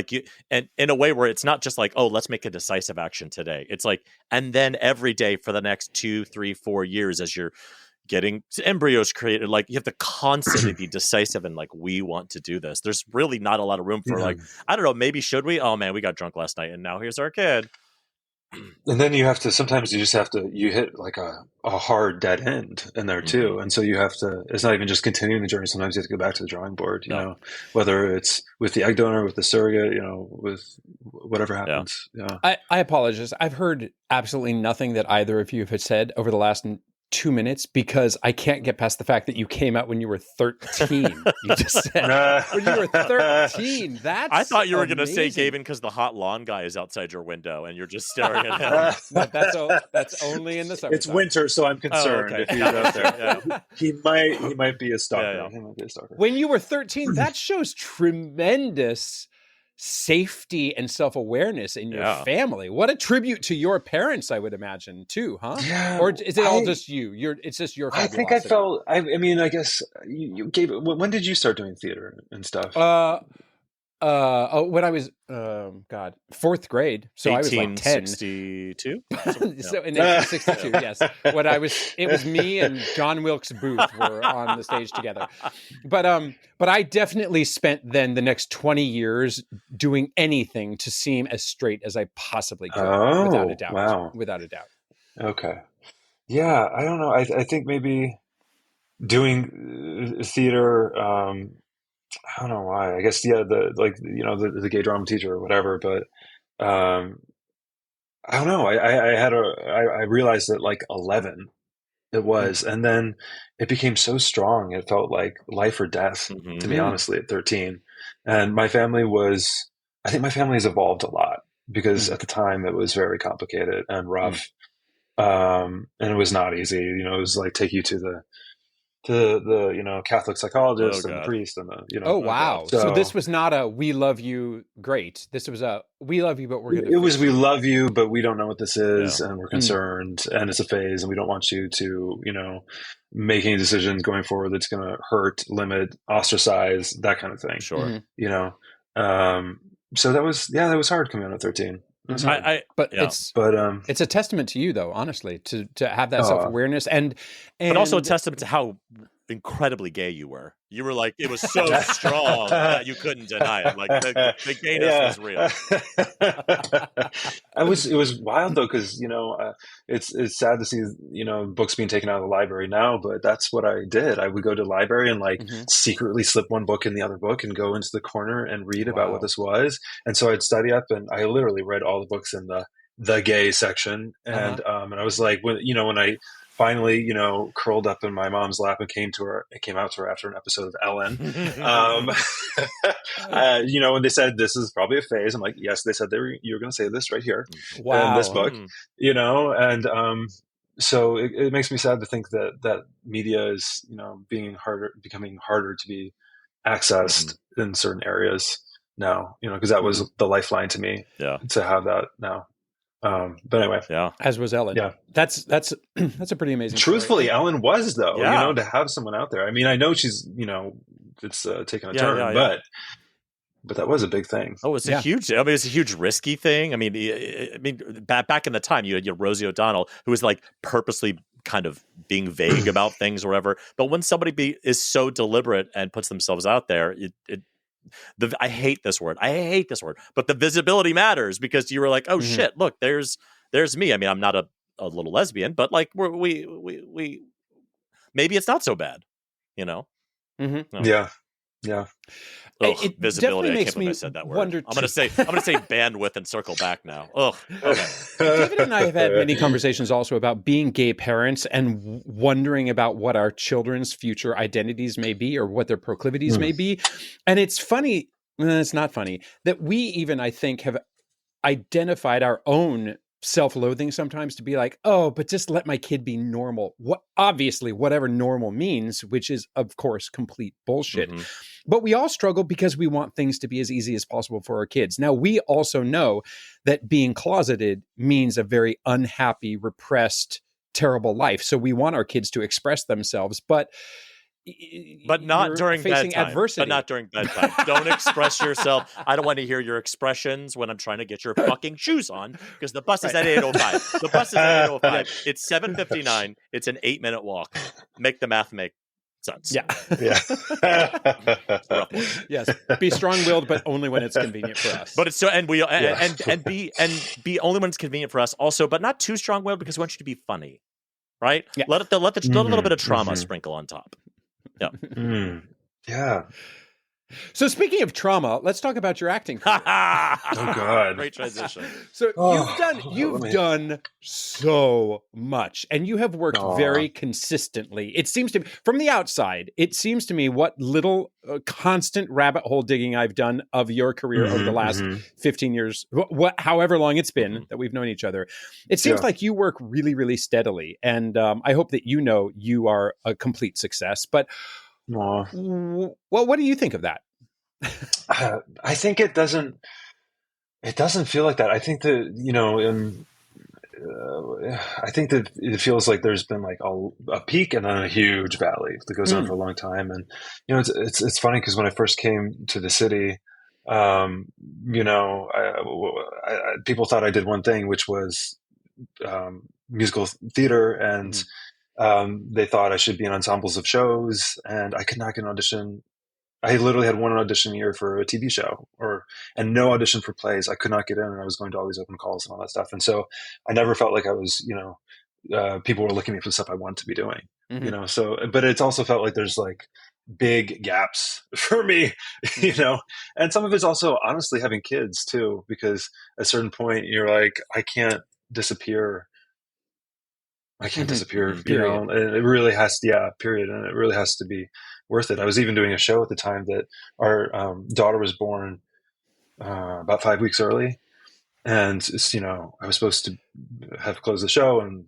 and in a way where it's not just like, oh, let's make a decisive action today. It's like, and then every day for the next 2, 3, 4 years, as you're getting embryos created, you have to constantly be decisive and we want to do this. There's really not a lot of room for I don't know, maybe should we? Oh man, we got drunk last night and now here's our kid. And then sometimes you just have to, you hit a hard dead end in there too. And so you have to, it's not even just continuing the journey. Sometimes you have to go back to the drawing board, you know, whether it's with the egg donor, with the surrogate, with whatever happens. Yeah. I apologize. I've heard absolutely nothing that either of you have said over the last 2 minutes because I can't get past the fact that you came out when you were 13. You just said when you were 13. I thought you were going to say, Gavin, because the hot lawn guy is outside your window and you're just staring at him. No, that's only in the summer. It's winter, so I'm concerned if he's out there. Yeah. He might be a stalker. When you were 13, that shows tremendous safety and self-awareness in your family. What a tribute to your parents, I would imagine, too, huh? Yeah. Or is it all just you? It's just your fabulosity. I think I felt, I mean, I guess you gave, when did you start doing theater and stuff? When I was, fourth grade. So I was like 10. 1862? So in 1862, yes. It was me and John Wilkes Booth were on the stage together. But I definitely spent then the next 20 years doing anything to seem as straight as I possibly could, without a doubt. Wow. Without a doubt. Okay. Yeah, I don't know. I think maybe doing theater, I don't know why. I guess the gay drama teacher or whatever, but I don't know. I realized at like 11 it was, and then it became so strong. It felt like life or death, to be honestly, at 13. And I think my family has evolved a lot because at the time it was very complicated and rough, and it was not easy. It was like take you to the Catholic psychologist and the priest and the. Oh wow! So this was not a "we love you" great. This was a "we love you, but we're going to." It was "we love you, but we don't know what this is, and we're concerned, and it's a phase, and we don't want you to make any decisions going forward that's going to hurt, limit, ostracize, that kind of thing. Sure. So that was hard coming out at 13. It's a testament to you, though, honestly, to have that self-awareness and but also a testament to how incredibly gay you were. You were like, it was so strong that you couldn't deny it. Like the gayness was real. It was wild though, because it's sad to see books being taken out of the library now, but that's what I did. I would go to the library and secretly slip one book in the other book and go into the corner and read about what this was. And so I'd study up, and I literally read all the books in the gay section, and I was like, when I finally, curled up in my mom's lap and came out to her after an episode of Ellen. When they said this is probably a phase, I'm like, yes, they said you were going to say this right here in this book, and so it makes me sad to think that media is, becoming harder to be accessed in certain areas now, because that was the lifeline to me to have that now. But anyway, as was Ellen. Yeah, that's a pretty amazing. Truthfully, story. Ellen was though. To have someone out there. I mean, I know she's it's taken a turn, but that was a big thing. Oh, it's a huge. I mean, it's a huge risky thing. I mean, back in the time, you had Rosie O'Donnell, who was like purposely kind of being vague about things or whatever. But when somebody is so deliberate and puts themselves out there, I hate this word. But the visibility matters, because you were like, oh shit, look, there's me. I mean, I'm not a little lesbian, but like we maybe it's not so bad, No. Yeah. It visibility. I makes can't believe I said that word. I'm gonna say bandwidth and circle back now. Ugh. Okay. David and I have had many conversations also about being gay parents and wondering about what our children's future identities may be or what their proclivities may be. And it's funny, it's not funny, that we even, I think, have identified our own self-loathing sometimes to be like, oh, but just let my kid be normal. Obviously, whatever normal means, which is, of course, complete bullshit. But we all struggle because we want things to be as easy as possible for our kids. Now, we also know that being closeted means a very unhappy, repressed, terrible life. So we want our kids to express themselves, but not during facing bedtime. adversity. But not during bedtime. Don't express yourself. I don't want to hear your expressions when I'm trying to get your fucking shoes on, because the bus is at 8:05. The bus is at 8:05. It's 7:59. It's an 8-minute walk. Make the math make sense. Yeah. Yes. Be strong-willed, but only when it's convenient for us. But it's so, and we and be only when it's convenient for us. Also, but not too strong-willed, because we want you to be funny, right? Yeah. Let a little bit of trauma sprinkle on top. Yeah. Yeah. So speaking of trauma, let's talk about your acting career. Oh God. Great transition. So you've done so much, and you have worked very consistently. It seems to me, from the outside, what little constant rabbit hole digging I've done of your career over the last 15 years, however long it's been that we've known each other, it seems like you work really, really steadily. And I hope that you are a complete success. But well, what do you think of that? I think it doesn't feel like that. I think that, I think that it feels like there's been like a peak and then a huge valley that goes on for a long time. And, it's funny because when I first came to the city, um, people thought I did one thing, which was, musical theater, and they thought I should be in ensembles of shows, and I could not get an audition. I literally had one audition a year for a TV show, and no audition for plays. I could not get in, and I was going to all these open calls and all that stuff. And so I never felt like I was, people were looking at me for the stuff I wanted to be doing, so, but it's also felt like there's like big gaps for me, and some of it's also honestly having kids too, because at a certain point you're like, I can't disappear. And it really has to, period. And it really has to be worth it. I was even doing a show at the time that our daughter was born about 5 weeks early. And, I was supposed to have closed the show and,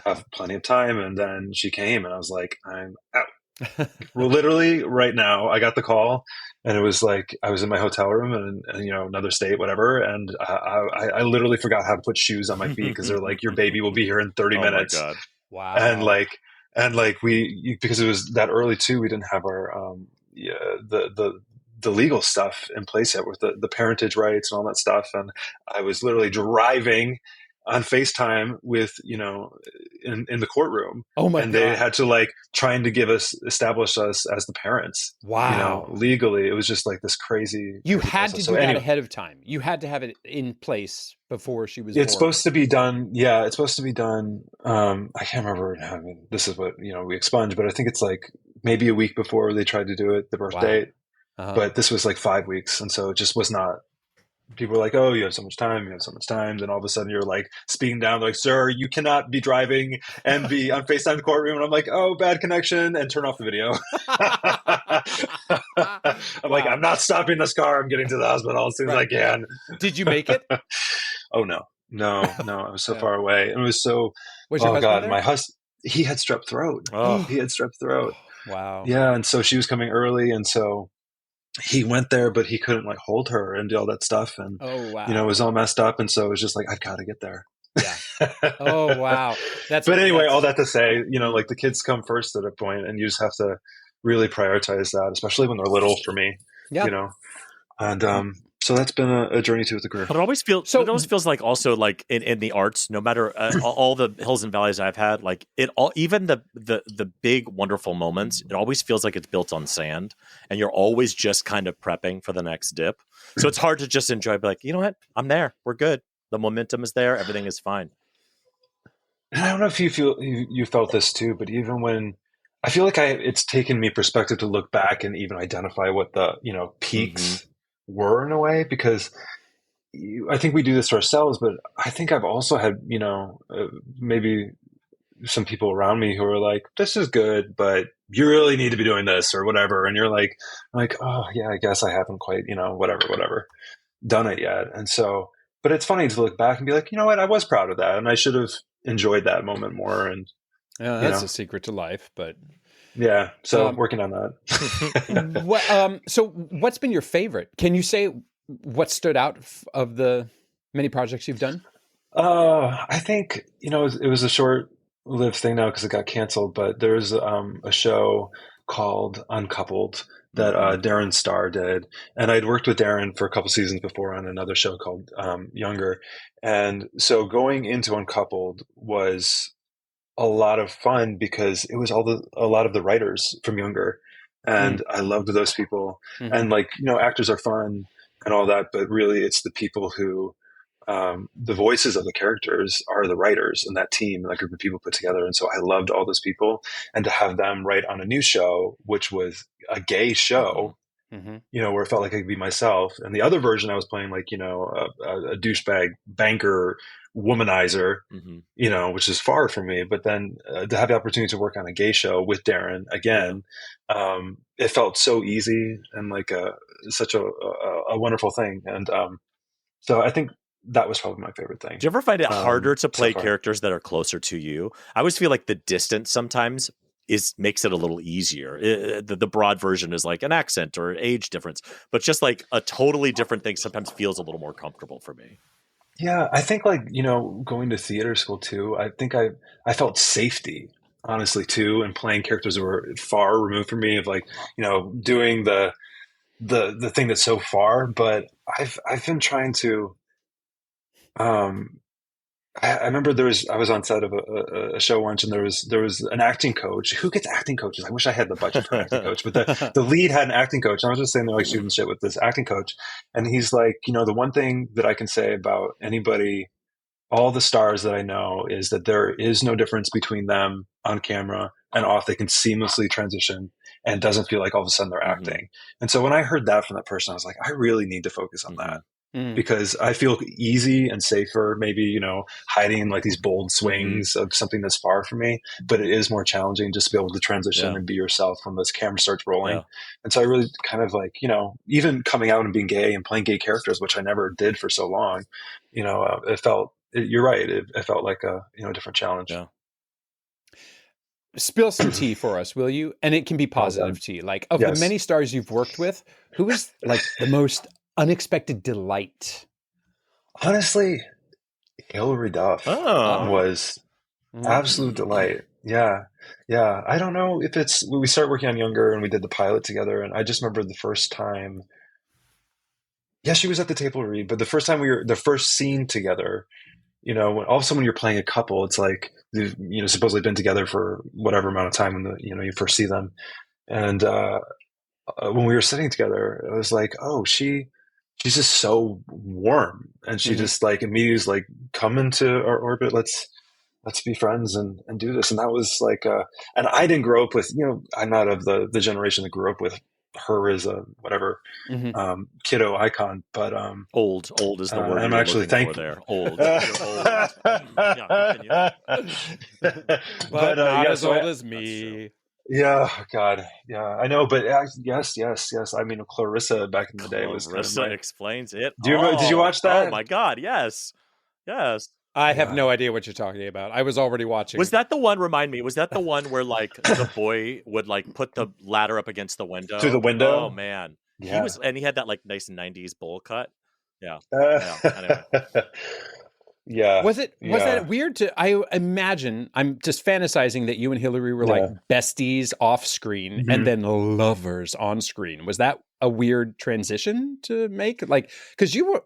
have plenty of time. And then she came and I was like, I'm out. Well, literally right now I got the call and it was like, I was in my hotel room and another state, whatever. And I literally forgot how to put shoes on my feet because they're like, your baby will be here in 30 minutes. My God. Wow. And because it was that early too, we didn't have our, the legal stuff in place yet with the parentage rights and all that stuff. And I was literally driving on FaceTime with, in the courtroom. Oh my God. And they had to trying to establish us as the parents. Wow. Legally. It was just like this crazy. You had to do that ahead of time. You had to have it in place before she was born. It's supposed to be done. Yeah. It's supposed to be done. I can't remember. I mean, this is what, we expunge, but I think it's like maybe a week before they tried to do it, the birth date. But this was like 5 weeks. And so it just was not. People were like, oh, you have so much time. Then all of a sudden you're like speeding down. They're like, sir, you cannot be driving and be on FaceTime in the courtroom. And I'm like, oh, bad connection, and turn off the video. I'm like, I'm not stopping this car. I'm getting to the hospital as soon as I can. Did you make it? Oh, no. I was so far away. And it was so, was your husband there? My husband, he had strep throat. Oh. He had strep throat. Wow. Yeah. And so she was coming early. And so he went there, but he couldn't hold her and do all that stuff. And, it was all messed up. And so it was just like, I've got to get there. Yeah. Oh, wow. But anyway, all that to say, the kids come first at a point and you just have to really prioritize that, especially when they're little for me, and, so that's been a journey to the career. But it always feels like also like in the arts, no matter all the hills and valleys I've had, like even the big wonderful moments, it always feels like it's built on sand, and you're always just kind of prepping for the next dip. So it's hard to just enjoy. Be like, you know what, I'm there. We're good. The momentum is there. Everything is fine. And I don't know if you felt this too, but even when I feel like it's taken me perspective to look back and even identify what the peaks were in a way, because I think we do this to ourselves, but I think I've also had, maybe some people around me who are like, this is good, but you really need to be doing this or whatever. And you're like, oh yeah, I guess I haven't quite, whatever, done it yet. And so, but it's funny to look back and be like, you know what, I was proud of that. And I should have enjoyed that moment more. And that's a secret to life, but yeah. So working on that. So what's been your favorite? Can you say what stood out of the many projects you've done? I think, it was a short-lived thing now because it got canceled, but there's a show called Uncoupled that Darren Star did. And I'd worked with Darren for a couple seasons before on another show called Younger. And so going into Uncoupled was a lot of fun because it was a lot of the writers from Younger, and I loved those people. And actors are fun and all that, but really it's the people who, the voices of the characters are the writers and that team and that group of people put together. And so I loved all those people, and to have them write on a new show, which was a gay show, where it felt like I could be myself. And the other version I was playing a douchebag banker womanizer, which is far from me. But then to have the opportunity to work on a gay show with Darren again, it felt so easy and such a wonderful thing. And so I think that was probably my favorite thing. Do you ever find it harder to play characters that are closer to you? I always feel like the distance sometimes makes it a little easier. The broad version is like an accent or age difference, but just like a totally different thing sometimes feels a little more comfortable for me. Yeah, I think like, going to theater school too, I think I felt safety, honestly, too, and playing characters that were far removed from me of like, doing the thing that's so far. But I've been trying to um I remember I was on set of a show once, and there was an acting coach. Who gets acting coaches? I wish I had the budget for an acting coach, but the lead had an acting coach. And I was just sitting there like shooting shit with this acting coach, and he's like, the one thing that I can say about anybody, all the stars that I know, is that there is no difference between them on camera and off. They can seamlessly transition, and it doesn't feel like all of a sudden they're acting. And so when I heard that from that person, I was like, I really need to focus on that. Because I feel easy and safer, maybe, hiding in like these bold swings of something that's far from me, but it is more challenging just to be able to transition and be yourself when this camera starts rolling. And so I really kind of like, even coming out and being gay and playing gay characters, which I never did for so long, you're right. It felt like a, different challenge. Yeah. Spill some tea for us, will you? And it can be positive tea. Like, of the many stars you've worked with, who is like the most unexpected delight? Honestly, Hilary Duff was absolute delight. Yeah. I don't know if we started working on Younger and we did the pilot together. And I just remember the first time, she was at the table read, but the first time the first scene together, when all of a sudden when you're playing a couple, it's like, they've, supposedly been together for whatever amount of time when you first see them. And, when we were sitting together, it was like, oh, she's just so warm, and she just like immediately was like, come into our orbit. Let's be friends and do this. And that was like, and I didn't grow up with, I'm not of the generation that grew up with her as a whatever kiddo icon, but old is the word I'm actually thankful there. Old. Yeah, but not as old as me. Yeah, God, yeah, I know, but yes. I mean, Clarissa back in the day was Clarissa explains it. Did you watch that? Oh my God, yes. I have no idea what you're talking about. I was already watching. Was that the one? Remind me. Was that the one where like the boy would like put the ladder up against the window through the window? Oh man, yeah. He had that like nice '90s bowl cut. Yeah. Anyway. Yeah. Was that weird I imagine, I'm just fantasizing that you and Hillary were like besties off screen and then lovers on screen. Was that a weird transition to make? Like, because you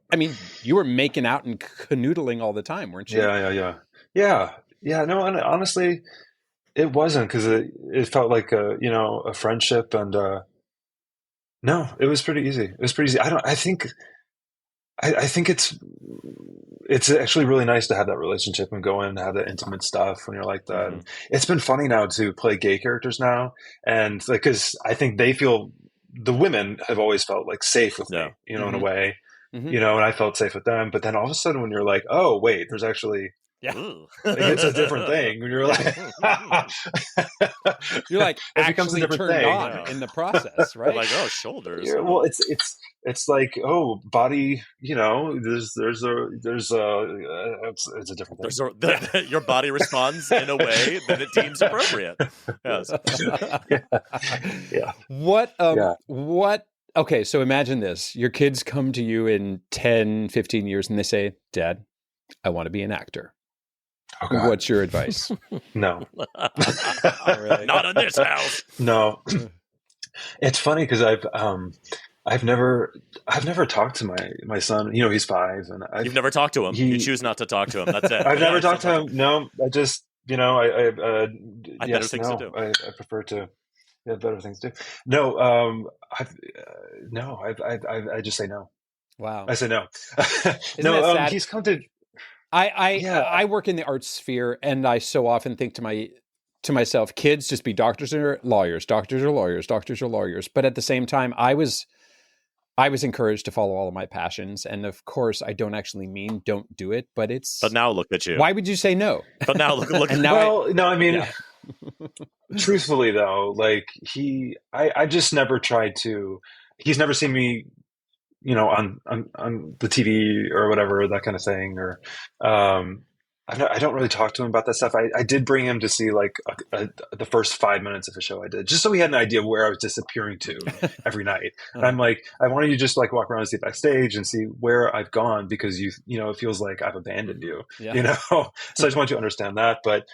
were making out and canoodling all the time, weren't you? Yeah. No, and honestly, it wasn't, because it felt like a friendship, and no, it was pretty easy. I think it's actually really nice to have that relationship and go in and have that intimate stuff when you're like that. And it's been funny now to play gay characters now, and like, because I think the women have always felt like safe with me, in a way, and I felt safe with them. But then all of a sudden, when you're like, oh wait, there's actually it's a different thing. When you're like, it becomes a different thing in the process, right? Like, oh, shoulders. Yeah, well, it's like, oh, body. There's it's a different thing. Your body responds in a way that it deems appropriate. Yes. Yeah. What? Okay, so imagine this: your kids come to you in 10, 15 years, and they say, "Dad, I want to be an actor." Oh, what's your advice? No. Really? Not in this house. No. It's funny because I've never talked to my son. He's 5, and you've never talked to him. You choose not to talk to him. That's it. I've never talked to him. No, I just I better things to do. I prefer to have better things to do. No, I just say no. Wow. I say no. No, he's come to. I work in the arts sphere, and I so often think to myself, kids, just be doctors or lawyers, doctors or lawyers, doctors or lawyers. But at the same time, I was encouraged to follow all of my passions, and of course, I don't actually mean don't do it, but now look at you. Why would you say no? But now look. And now I mean, truthfully though, like I just never tried to. He's never seen me, on the TV or whatever, that kind of thing. Or I don't really talk to him about that stuff. I did bring him to see like the first 5 minutes of a show I did, just so he had an idea of where I was disappearing to every night. And I'm like, I wanted you to just like walk around and see backstage and see where I've gone, because you know, it feels like I've abandoned you, you know? So I just want you to understand that. But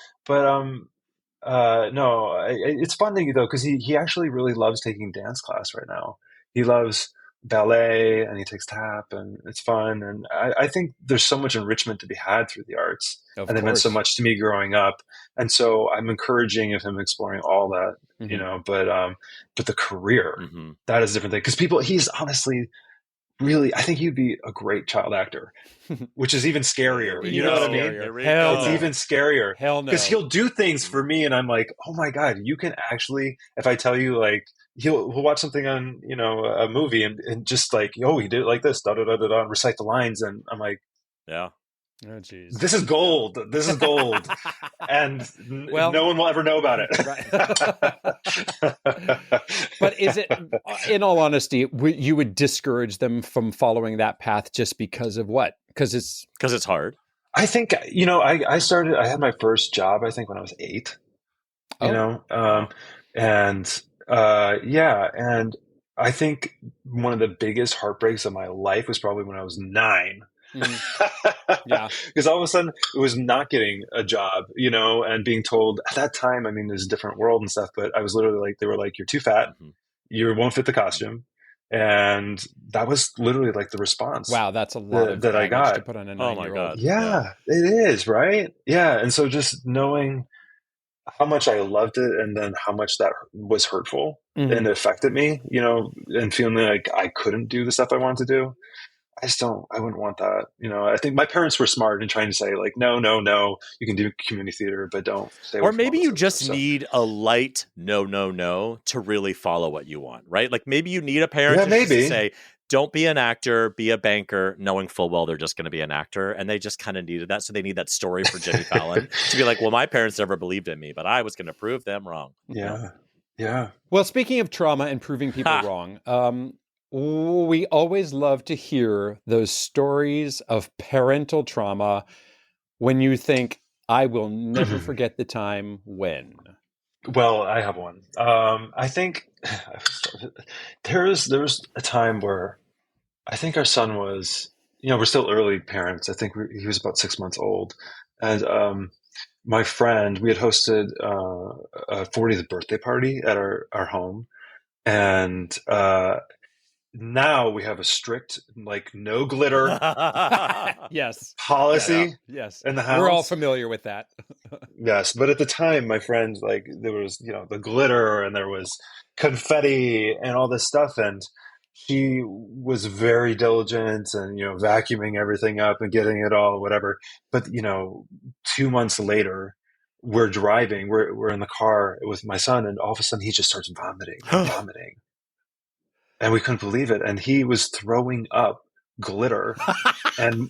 no, it's funny though, because he actually really loves taking dance class right now. He loves ballet and he takes tap, and it's fun. And I think there's so much enrichment to be had through the arts, and they meant so much to me growing up. And so I'm encouraging of him exploring all that, you know. But the career, that is a different thing, because he's honestly really, I think he'd be a great child actor, which is even scarier. You know what I mean? It's even scarier. Hell no. Because he'll do things for me, and I'm like, oh my God, you can actually, if I tell you, like, he'll watch something on, you know, a movie and just like, oh, he did it like this, da da da da da, and recite the lines, and I'm like, yeah. Oh, geez. This is gold. This is gold. And no one will ever know about it. Right. But is it, in all honesty, you would discourage them from following that path just because of what? Because it's hard. I think, you know, I had my first job, I think, when I was 8, you know? And I think one of the biggest heartbreaks of my life was probably when I was 9. Yeah, because all of a sudden it was not getting a job, you know, and being told at that time, I mean, there's a different world and stuff, but I was literally like, they were like, you're too fat, you won't fit the costume. And that was literally like the response. Wow, that's a lot that I got to put on a 9-year-old. Oh my God. Yeah, it is, right? Yeah. And so just knowing how much I loved it, and then how much that was hurtful and affected me, you know, and feeling like I couldn't do the stuff I wanted to do. I wouldn't want that. You know, I think my parents were smart in trying to say like, no, you can do community theater, but don't stay. Or maybe you just need a light no to really follow what you want, right? Like maybe you need a parent to say, don't be an actor, be a banker, knowing full well they're just going to be an actor. And they just kind of needed that. So they need that story for Jimmy Fallon to be like, well, my parents never believed in me, but I was going to prove them wrong. Yeah. Yeah. Well, speaking of trauma and proving people wrong, we always love to hear those stories of parental trauma when you think, I will never forget the time when. Well, I have one. I think there was a time where I think our son was, you know, we're still early parents. I think he was about 6 months old. And my friend, we had hosted a 40th birthday party at our home. And now we have a strict, like, no glitter policy in the house. We're all familiar with that. Yes. But at the time, my friend, like, there was, you know, the glitter and there was confetti and all this stuff. And she was very diligent and, you know, vacuuming everything up and getting it all, whatever. But, you know, 2 months later, we're driving, we're in the car with my son, and all of a sudden he just starts vomiting. And we couldn't believe it. And he was throwing up glitter and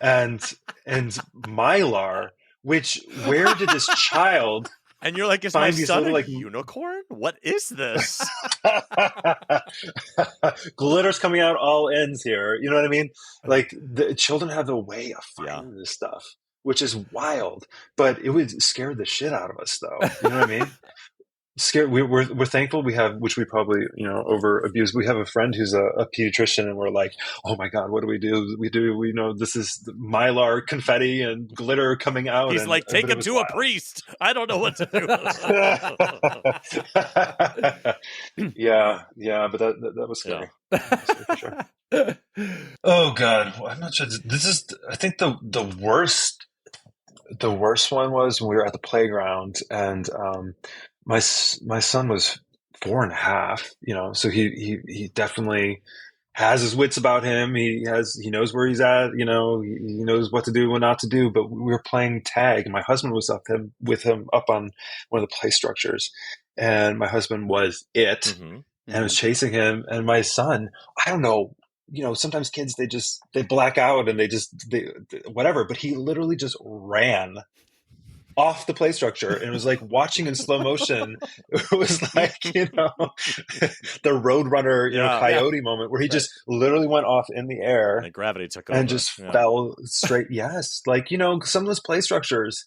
Mylar, which, where did this child and you're like, is my son little, like, unicorn? What is this? Glitter's coming out all ends here. You know what I mean? Like, the children have the way of finding this stuff, which is wild. But it would scare the shit out of us, though. You know what I mean? Scared. We're thankful we have, which we probably, you know, over abused. We have a friend who's a pediatrician, and we're like, oh my God, what do? We know this is Mylar confetti and glitter coming out. He's like, take him to a priest. I don't know what to do. Yeah, but that was scary. Yeah. That was scary for sure. Oh God, I'm not sure. This is, I think the worst one was when we were at the playground, and my son was 4.5, you know, so he definitely has his wits about him. He knows where he's at, you know, he knows what to do, what not to do. But we were playing tag, and my husband was with him up on one of the play structures, and my husband was and was chasing him. And my son, I don't know, you know, sometimes kids, they black out and they whatever, but he literally just ran off the play structure, and it was like watching in slow motion. It was like, the Roadrunner, coyote moment where he just literally went off in the air And gravity took over. and just fell straight. Yes. Like, some of those play structures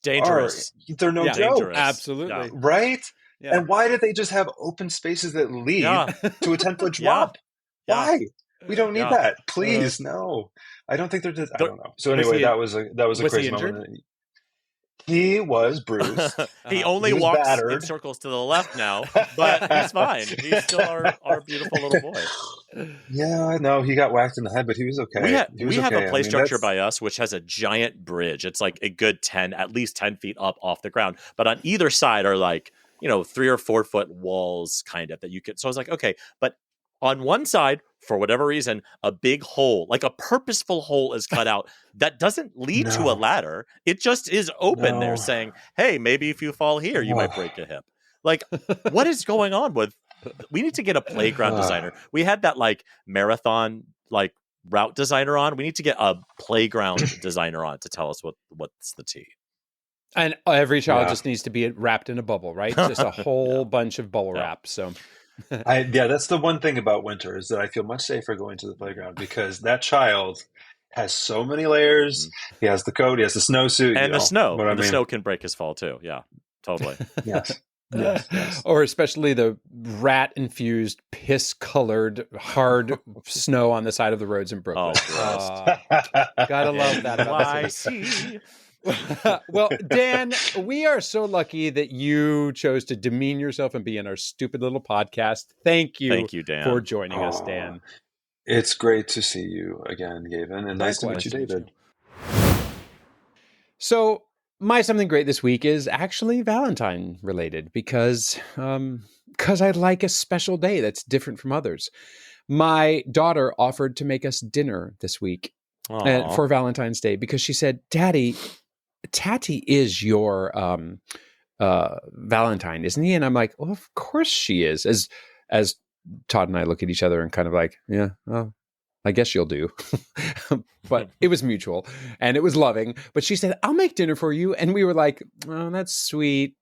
dangerous. They're no joke. Dangerous. Absolutely. Right? Yeah. And why did they just have open spaces that lead to a 10-foot drop? Yeah. Why? We don't need that. Please, no. I don't think they're just, I don't know. So anyway, that was a crazy moment. He was bruised. He only walks battered. in circles to the left now, but he's fine. He's still our beautiful little boy. Yeah, no, he got whacked in the head, but he was okay. We have a play structure by us, which has a giant bridge. It's like a good at least 10 feet up off the ground. But on either side are like, 3 or 4 foot walls kind of that you could. So I was like, okay, but on one side, for whatever reason, a big hole, like a purposeful hole is cut out that doesn't lead to a ladder. It just is open there saying, hey, maybe if you fall here, you might break a hip. Like, what is going on with, we need to get a playground designer. We had that like marathon, like route designer on. We need to get a playground designer on to tell us what's the tea. And every child just needs to be wrapped in a bubble, right? Just a whole bunch of bubble wrap. So that's the one thing about winter is that I feel much safer going to the playground because that child has so many layers. He has the coat, he has the snowsuit, and the snow. And the snow can break his fall too. Yeah, totally. Yes. Or especially the rat-infused, piss-colored, hard snow on the side of the roads in Brooklyn. Gotta love that about the city. Well, Dan, we are so lucky that you chose to demean yourself and be in our stupid little podcast. Thank you, Dan, for joining us, Dan. It's great to see you again, Gavin, and nice to meet you, David. So, my something great this week is actually Valentine related because I like a special day that's different from others. My daughter offered to make us dinner this week for Valentine's Day because she said, Daddy, Tati is your Valentine, isn't he? And I'm like, well, of course she is. As Todd and I look at each other and kind of like, yeah, well, I guess you'll do. But it was mutual and it was loving. But she said, I'll make dinner for you. And we were like, oh, that's sweet.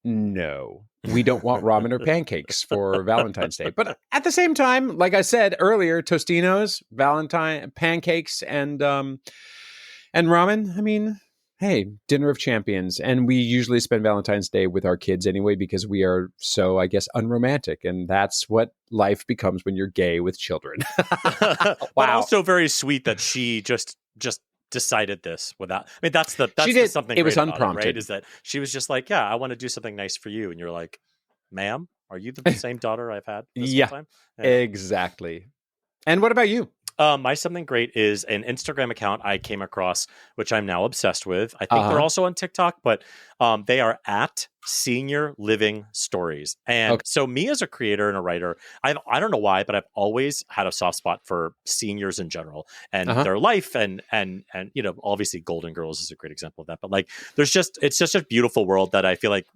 No, we don't want ramen or pancakes for Valentine's Day. But at the same time, like I said earlier, Tostinos, Valentine, pancakes, and ramen. I mean, hey, dinner of champions. And we usually spend Valentine's Day with our kids anyway, because we are so, I guess, unromantic. And that's what life becomes when you're gay with children. Wow. But also very sweet that she just decided this without, I mean, that's something it was great unprompted, about it, right? Is that she was just like, yeah, I want to do something nice for you. And you're like, ma'am, are you the same daughter I've had this whole time? Yeah, exactly. And what about you? My something great is an Instagram account I came across, which I'm now obsessed with. I think they're also on TikTok, but they are at Senior Living Stories. And so me as a creator and a writer, I don't know why, but I've always had a soft spot for seniors in general and their life. And obviously Golden Girls is a great example of that. But like, it's just a beautiful world that I feel like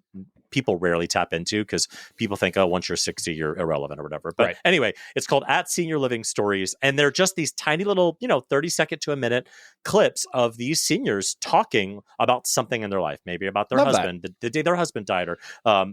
people rarely tap into because people think, oh, once you're 60, you're irrelevant or whatever. But anyway, it's called at Senior Living Stories. And they're just these tiny little, 30-second to a minute clips of these seniors talking about something in their life, maybe about their husband, the day their husband died, or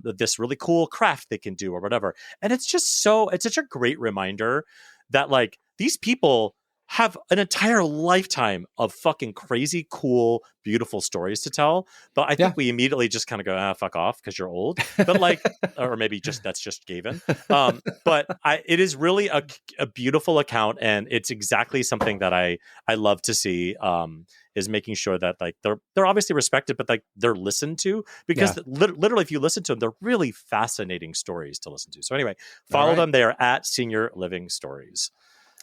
this really cool craft they can do or whatever. And it's such a great reminder that like these people have an entire lifetime of fucking crazy, cool, beautiful stories to tell. But I think we immediately just kind of go, fuck off because you're old. But like, or maybe that's just Gavin. But it is really a beautiful account. And it's exactly something that I love to see, is making sure that like they're obviously respected, but like they're listened to because literally if you listen to them, they're really fascinating stories to listen to. So anyway, follow them. They are at Senior Living Stories.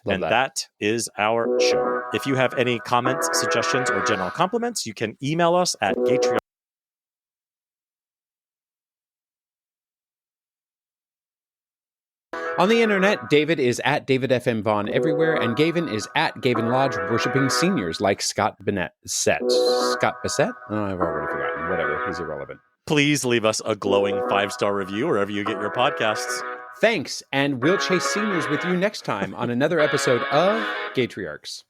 And that is our show. If you have any comments, suggestions, or general compliments, you can email us at GaytriarchsPodcast. On the internet, David is at David FM Vaughn everywhere, and Gavin is at Gavin Lodge, worshiping seniors like Scott Bissett. Scott Bissett? Oh, I've already forgotten. Whatever, he's irrelevant. Please leave us a glowing 5-star review wherever you get your podcasts. Thanks, and we'll chase seniors with you next time on another episode of Gaytriarchs.